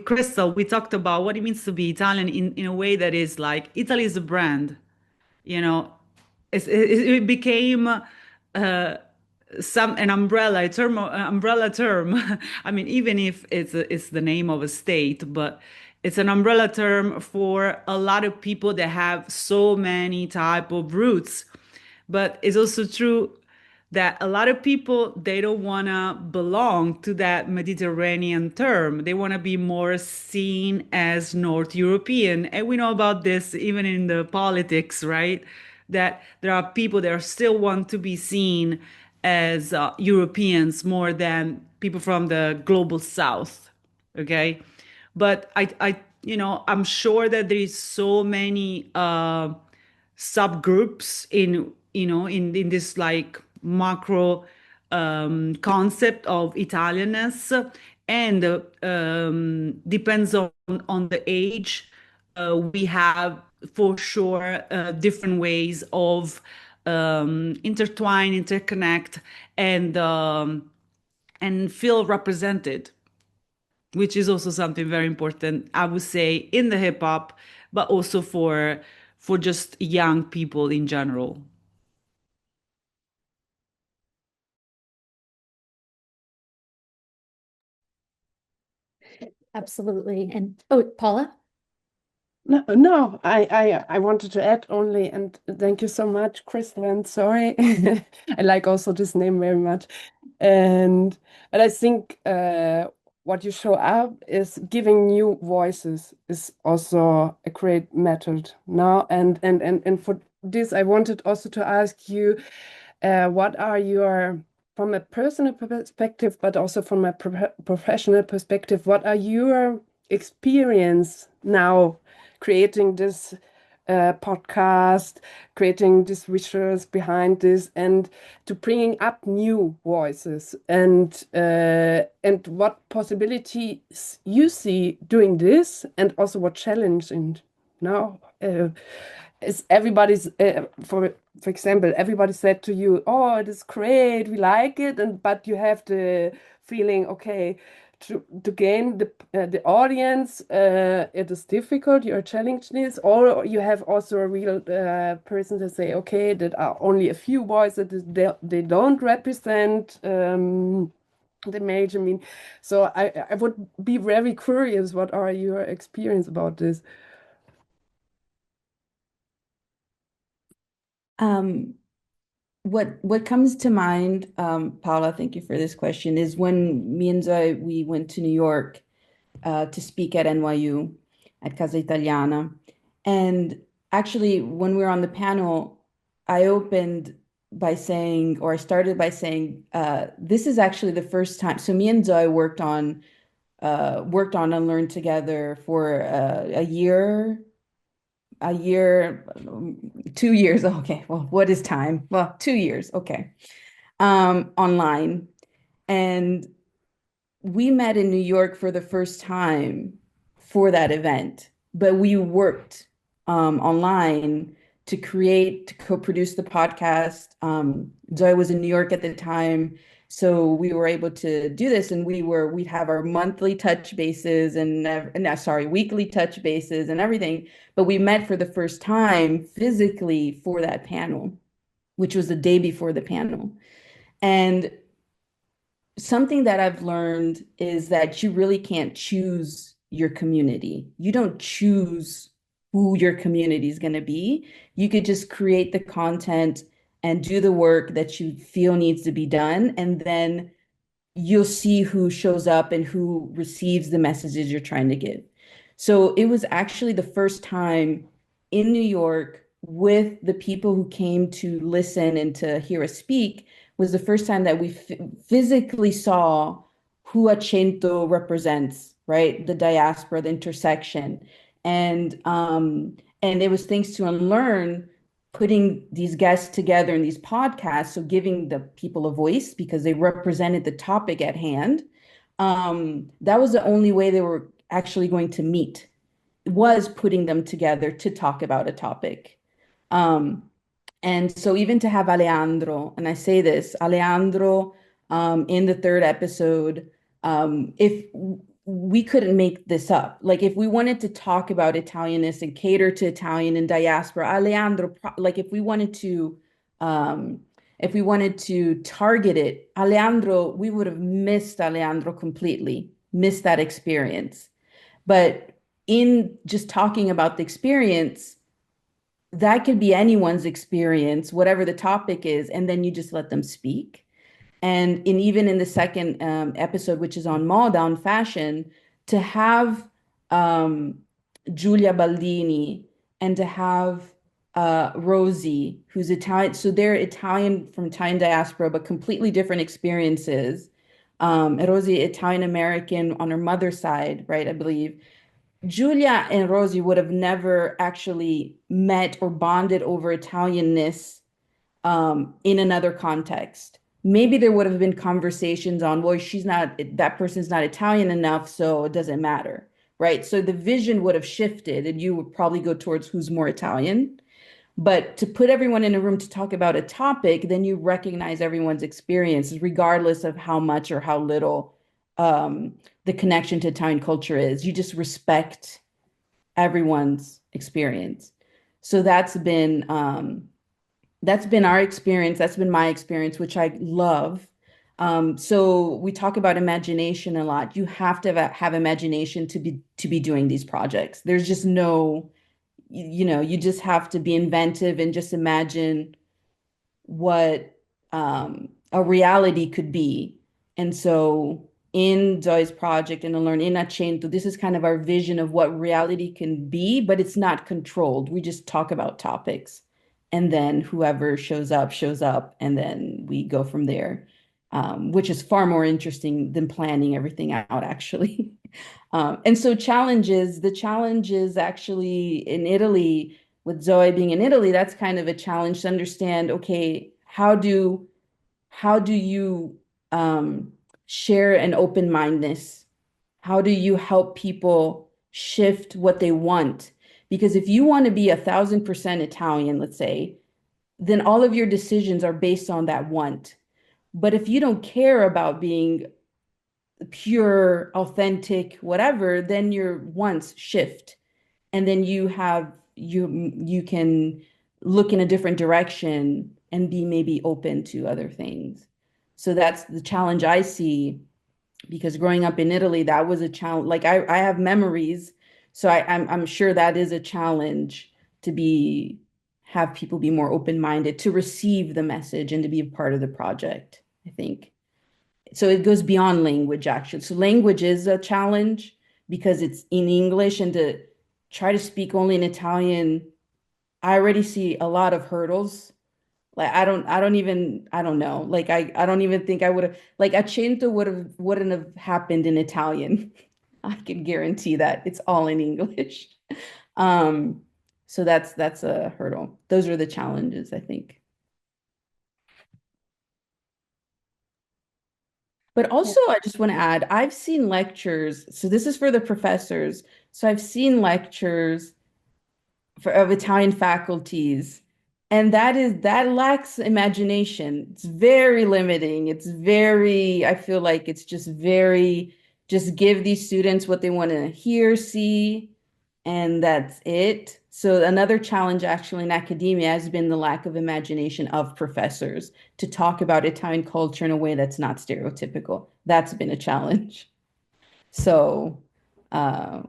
Crystal, we talked about what it means to be Italian in a way that is like Italy is a brand. You know, it became some an umbrella term. I mean, even if it's the name of a state, but it's an umbrella term for a lot of people that have so many type of roots. But it's also true that a lot of people, they don't want to belong to that Mediterranean term. They want to be more seen as North European. And we know about this even in the politics, right? That there are people that still want to be seen as Europeans more than people from the global South. Okay. But I'm sure that there is so many subgroups in this like macro concept of Italianness, and depends on the age. We have for sure different ways of intertwine, interconnect, and feel represented, which is also something very important, I would say, in the hip hop, but also for just young people in general. Absolutely. And oh, Paula? No, I wanted to add only, and thank you so much, Crystal, and sorry. I like also this name very much. But I think what you show up is giving new voices is also a great method now. And for this, I wanted also to ask you, what are your, from a personal perspective, but also from a professional perspective, what are your experience now creating this podcast, creating these visuals behind this, and to bringing up new voices, and what possibilities you see doing this, and also what challenge. And now is everybody's for example, everybody said to you, oh, it is great, we like it, and but you have the feeling, okay, to gain the audience, it is difficult, you're challenged this, or you have also a real person to say, okay, that are only a few voices, they don't represent the major mean. So I would be very curious, what are your experience about this? What comes to mind, Paula, thank you for this question, is when me and Zoe, we went to New York to speak at NYU at Casa Italiana. And actually, when we were on the panel, I opened by saying, or I started by saying, this is actually the first time. So me and Zoe worked on Unlearn together for a year, 2 years. Okay, well, what is time? Well, 2 years. Okay, online, and we met in New York for the first time for that event, but we worked online to create, to co-produce the podcast. Zoe was in New York at the time, so we were able to do this, and we'd have our monthly touch bases weekly touch bases and everything. But we met for the first time physically for that panel, which was the day before the panel. And something that I've learned is that you really can't choose your community. You don't choose who your community is going to be. You could just create the content and do the work that you feel needs to be done. And then you'll see who shows up and who receives the messages you're trying to give. So it was actually the first time in New York with the people who came to listen and to hear us speak, was the first time that we physically saw who Accento represents, right? The diaspora, the intersection. And it was thanks to Unlearn putting these guests together in these podcasts, so giving the people a voice because they represented the topic at hand. That was the only way they were actually going to meet, was putting them together to talk about a topic. And so even to have Alejandro, and I say this, Alejandro, in the third episode, if we couldn't make this up, like if we wanted to talk about Italianness and cater to Italian and diaspora, Alejandro, like if we wanted to target it, Alejandro, we would have missed Alejandro completely, missed that experience. But in just talking about the experience, that could be anyone's experience, whatever the topic is, and then you just let them speak. And even in the second episode, which is on moda, on fashion, to have Giulia Baldini and to have Rosie, who's Italian. So they're Italian from Italian diaspora, but completely different experiences. Rosie, Italian American on her mother's side, right, I believe. Giulia and Rosie would have never actually met or bonded over Italianness in another context. Maybe there would have been conversations on, well, that person's not Italian enough, so it doesn't matter, right? So the vision would have shifted and you would probably go towards who's more Italian. But to put everyone in a room to talk about a topic, then you recognize everyone's experiences, regardless of how much or how little the connection to Italian culture is. You just respect everyone's experience. So that's been our experience. That's been my experience, which I love. So we talk about imagination a lot. You have to have imagination to be doing these projects. There's just no, you just have to be inventive and just imagine what a reality could be. And so in Zoe's project and Unlearn in Accento, this is kind of our vision of what reality can be, but it's not controlled. We just talk about topics. And then whoever shows up, and then we go from there, which is far more interesting than planning everything out, actually. And so the challenges actually in Italy, with Zoe being in Italy, that's kind of a challenge to understand, okay, how do you share an open-mindedness? How do you help people shift what they want? Because if you want to be 1,000% Italian, let's say, then all of your decisions are based on that want. But if you don't care about being pure, authentic, whatever, then your wants shift. And then you can look in a different direction and be maybe open to other things. So that's the challenge I see, because growing up in Italy, that was a challenge. Like I have memories, so I'm sure that is a challenge to have people be more open-minded, to receive the message and to be a part of the project, I think. So it goes beyond language, actually. So language is a challenge because it's in English, and to try to speak only in Italian I already see a lot of hurdles. Like I don't know. Like I don't even think I would have like Accento wouldn't have happened in Italian. I can guarantee that. It's all in English. Um, so that's a hurdle. Those are the challenges, I think. But also, I just want to add, I've seen lectures. So this is for the professors. So I've seen lectures of Italian faculties, and that lacks imagination. It's very limiting. It's very, I feel like it's just very, just give these students what they want to hear, see, and that's it. So another challenge actually in academia has been the lack of imagination of professors to talk about Italian culture in a way that's not stereotypical. That's been a challenge. So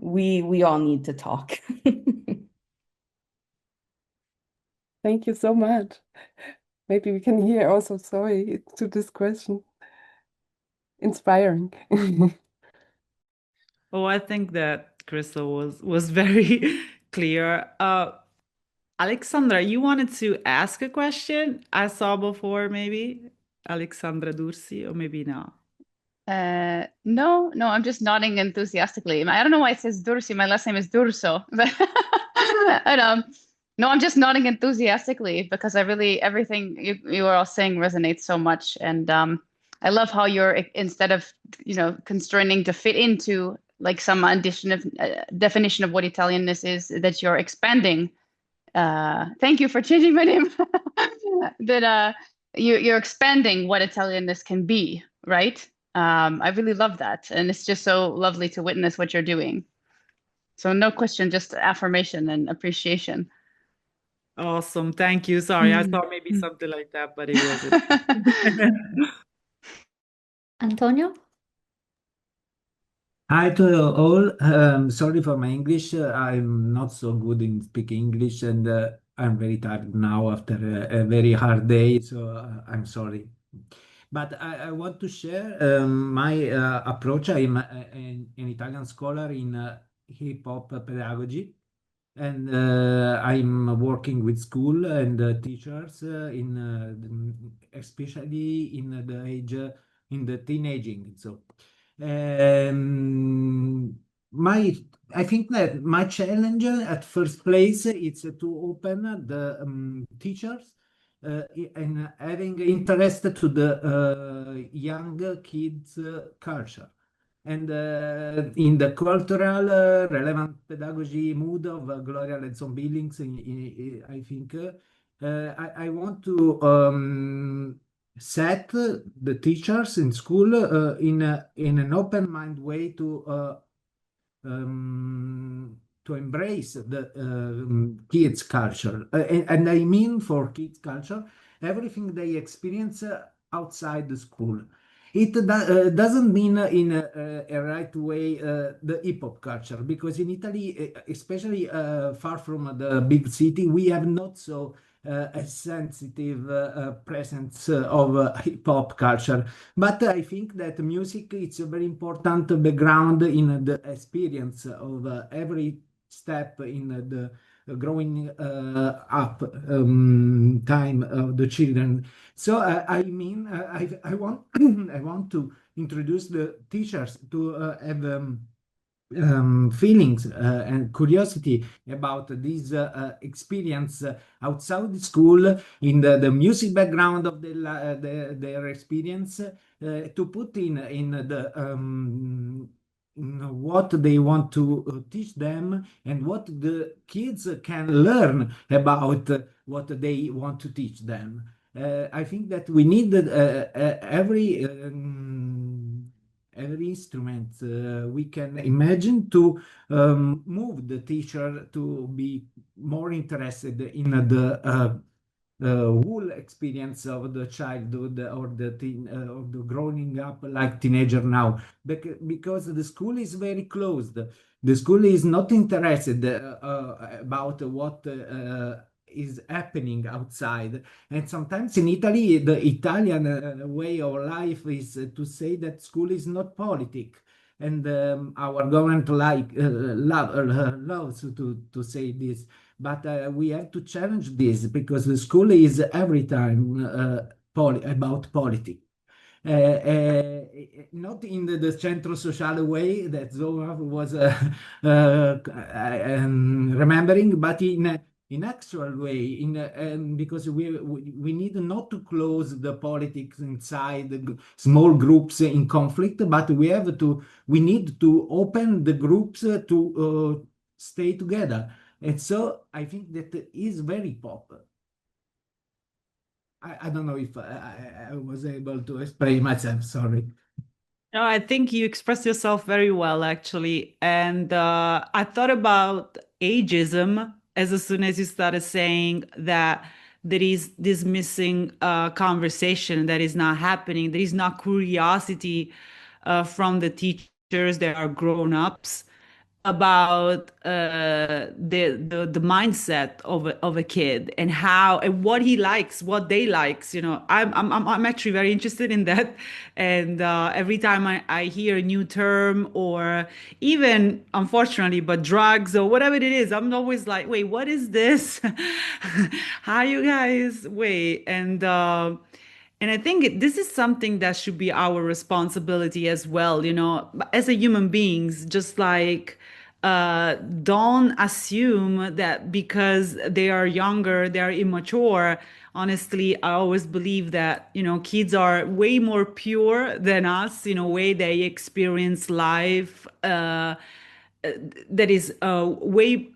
we all need to talk. Thank you so much. Maybe we can hear also Zoe to this question. Inspiring. Oh, I think that Crystal was very clear. Alexandra, you wanted to ask a question? I saw before, maybe Alexandra Dursi, or maybe not. No, I'm just nodding enthusiastically. I don't know why it says Dursi. My last name is Durso. But, no, I'm just nodding enthusiastically because I really everything you are all saying resonates so much, and I love how you're instead of constraining to fit into like some definition of what Italianness is, that you're expanding. Thank you for changing my name. That you're expanding what Italianness can be, right? I really love that, and it's just so lovely to witness what you're doing. So no question, just affirmation and appreciation. Awesome. Thank you. Sorry, I thought maybe something like that, but it wasn't. Antonio? Hi to all. Sorry for my English. I'm not so good in speaking English, and I'm very tired now after a very hard day. So I'm sorry. But I want to share my approach. I'm an Italian scholar in hip hop pedagogy, and I'm working with school and teachers especially in the age in the teenaging. So my I think that my challenge at first place is to open the teachers and having interest to the young kids culture. And in the cultural relevant pedagogy mood of Gloria Lenson-Billings, I think I want to set the teachers in school in an open mind way to embrace the kids culture, and I mean for kids culture everything they experience outside the school. It doesn't mean in a right way the hip hop culture, because in Italy, especially far from the big city, we have not so a sensitive presence of hip hop culture. But I think that music is a very important background in the experience of every step in the growing up time of the children. So I mean, I want I want to introduce the teachers to have feelings and curiosity about this experience outside the school in the music background of their experience, to put in what they want to teach them and what the kids can learn about what they want to teach them. I think that we need every instrument we can imagine to move the teacher to be more interested in the whole experience of the childhood or the teen or the growing up like teenager now, because the school is very closed. The school is not interested about what is happening outside. And sometimes in Italy, the Italian way of life is to say that school is not politic. And our government loves to say this. but we have to challenge this because the school is every time about politics. Not in the centro sociale way that Zoe was remembering, but in actual way, because we need not to close the politics inside the small groups in conflict, but we need to open the groups to stay together. And so I think that is very popular. I don't know if I was able to explain myself. Sorry. No, I think you expressed yourself very well, actually. And I thought about ageism as soon as you started saying that there is this missing conversation that is not happening. There is not curiosity from the teachers that are grown-ups about the mindset of a kid and how and what he likes, what they likes. I'm actually very interested in that, and every time I hear a new term or even unfortunately, but drugs or whatever it is, I'm always like, wait, what is this? How you guys wait and I think this is something that should be our responsibility as well, as a human beings, just like don't assume that because they are younger, they're immature. Honestly, I always believe that, kids are way more pure than us in a way they experience life that is way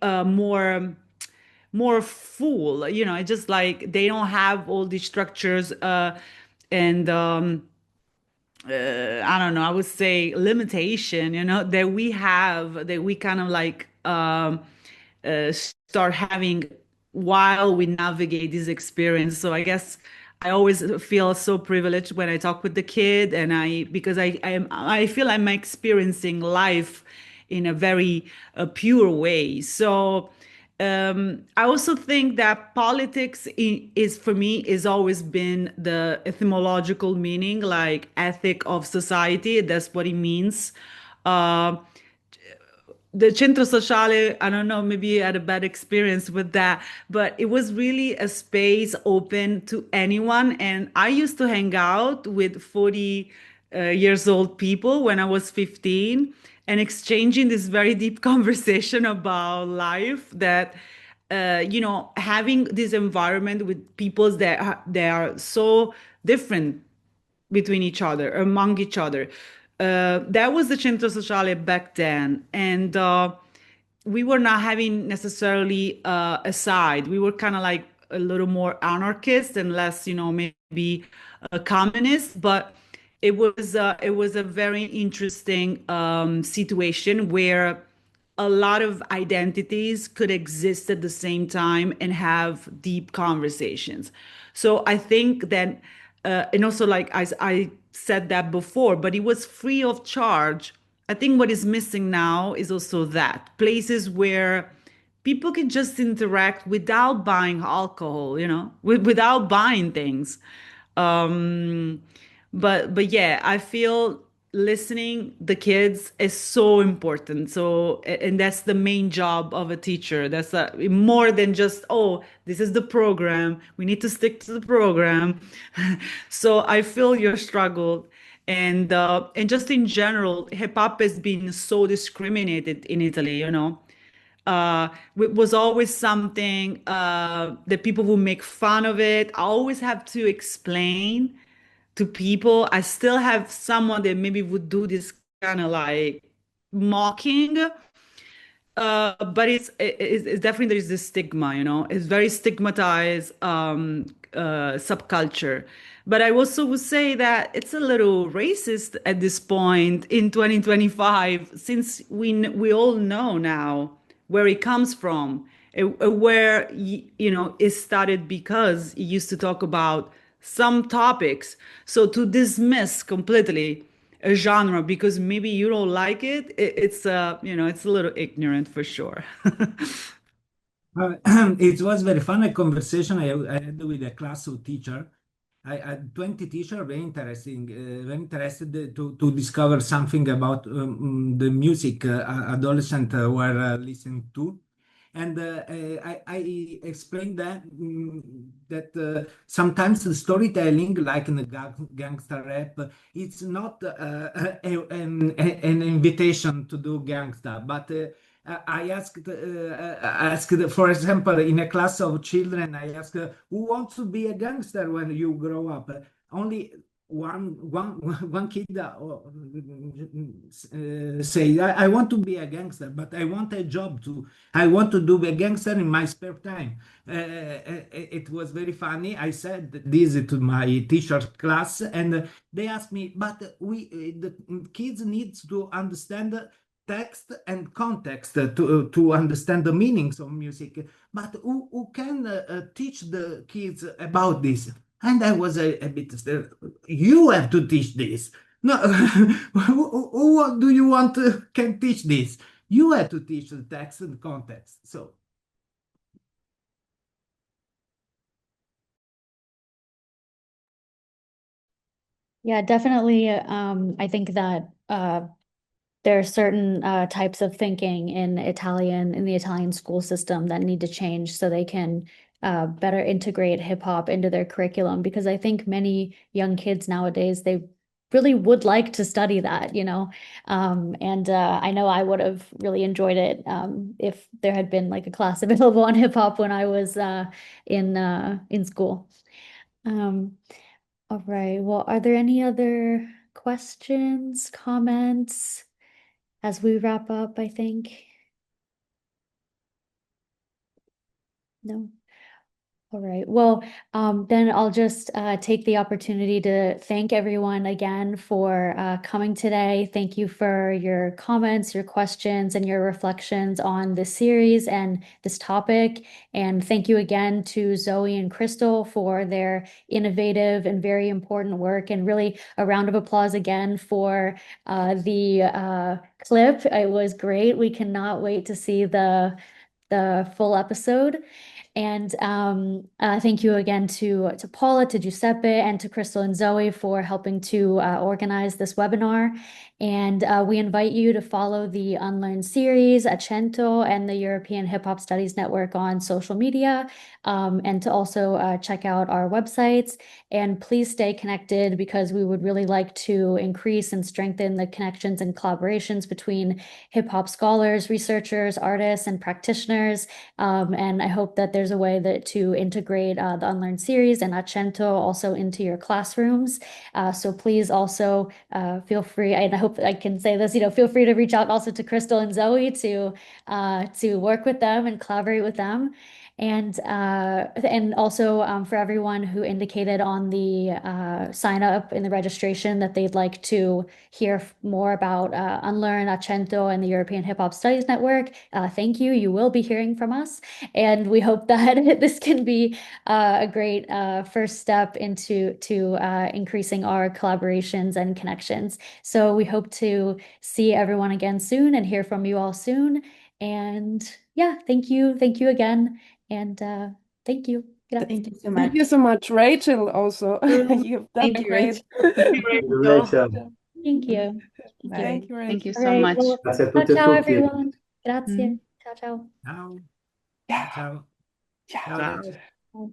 more full. It's just like they don't have all these structures and I don't know, I would say limitation, that we have, that we kind of like start having while we navigate this experience. So I guess I always feel so privileged when I talk with the kid, and because I feel I'm experiencing life in a very pure way. So I also think that politics is for me is always been the etymological meaning, like ethic of society. That's what it means. Uh, the centro sociale, I don't know, maybe you had a bad experience with that, but it was really a space open to anyone. And I used to hang out with 40 years old people when I was 15 and exchanging this very deep conversation about life that, having this environment with people that they are so different between each other, among each other. That was the centro sociale back then. And we were not having necessarily a side. We were kind of like a little more anarchist and less, maybe a communist. But it was a very interesting situation where a lot of identities could exist at the same time and have deep conversations. So I think that, and also like I said that before, but it was free of charge. I think what is missing now is also that places where people can just interact without buying alcohol, without buying things. Um, but yeah, I feel listening the kids is so important. So and that's the main job of a teacher. That's more than just, oh, this is the program. We need to stick to the program. So I feel your struggle. And just in general, hip hop has been so discriminated in Italy, it was always something that people would make fun of it. I always have to explain to people. I still have someone that maybe would do this kind of like mocking, but it's definitely there's this stigma, It's very stigmatized subculture. But I also would say that it's a little racist at this point in 2025, since we all know now where it comes from, where it started because it used to talk about some topics. So to dismiss completely a genre because maybe you don't like it, it's it's a little ignorant for sure. It was very fun a conversation I had with a class of teacher. I had 20 teachers very interesting, very interested to discover something about the music adolescent were listening to. And I explained that sometimes the storytelling, like in the gangster rap, it's not an invitation to do gangster, but I asked, for example, in a class of children, I asked, who wants to be a gangster when you grow up? Only one kid say, I want to be a gangster, but I want a job too. I want to do a gangster in my spare time. It was very funny. I said this to my teacher class, and they asked me, but the kids needs to understand text and context to understand the meanings of music. But who can teach the kids about this? And I was a bit, you have to teach this. No, who do you want to can teach this? You have to teach the text and context. So. Yeah, definitely. I think that there are certain types of thinking in the Italian school system that need to change so they can better integrate hip hop into their curriculum. Because I think many young kids nowadays, they really would like to study that, you know. And I know I would have really enjoyed it if there had been like a class available on hip hop when I was in school. All right. Well, are there any other questions, comments as we wrap up, I think? No. All right. Well, then I'll just take the opportunity to thank everyone again for coming today. Thank you for your comments, your questions, and your reflections on this series and this topic. And thank you again to Zoe and Crystal for their innovative and very important work. And really a round of applause again for the clip. It was great. We cannot wait to see the full episode. And thank you again to Paula, to Giuseppe, and to Crystal and Zoe for helping to organize this webinar. And we invite you to follow the UNLEARN Series, Accento, and the European Hip Hop Studies Network on social media, and to also check out our websites. And please stay connected because we would really like to increase and strengthen the connections and collaborations between hip hop scholars, researchers, artists, and practitioners. And I hope that there's a way to integrate the UNLEARN Series and Accento also into your classrooms. So please also feel free, and I hope I can say this, feel free to reach out also to Crystal and Zoe to work with them and collaborate with them. And also for everyone who indicated on the sign up in the registration that they'd like to hear more about UNLEARN, Accento, and the European Hip Hop Studies Network, thank you. You will be hearing from us. And we hope that this can be a great first step into increasing our collaborations and connections. So we hope to see everyone again soon and hear from you all soon. And yeah, thank you. Thank you again. And thank you. Thank you so much. Thank you so much, Rachel, also. You've done Thank you, great. Rachel. Thank you. Thank you, Rachel. Thank you All so right. much. Well, Grazie a ciao, tutti e ciao, tutti. everyone. Grazie. Ciao, ciao. Ciao. Ciao. Ciao. Ciao. Ciao. Ciao.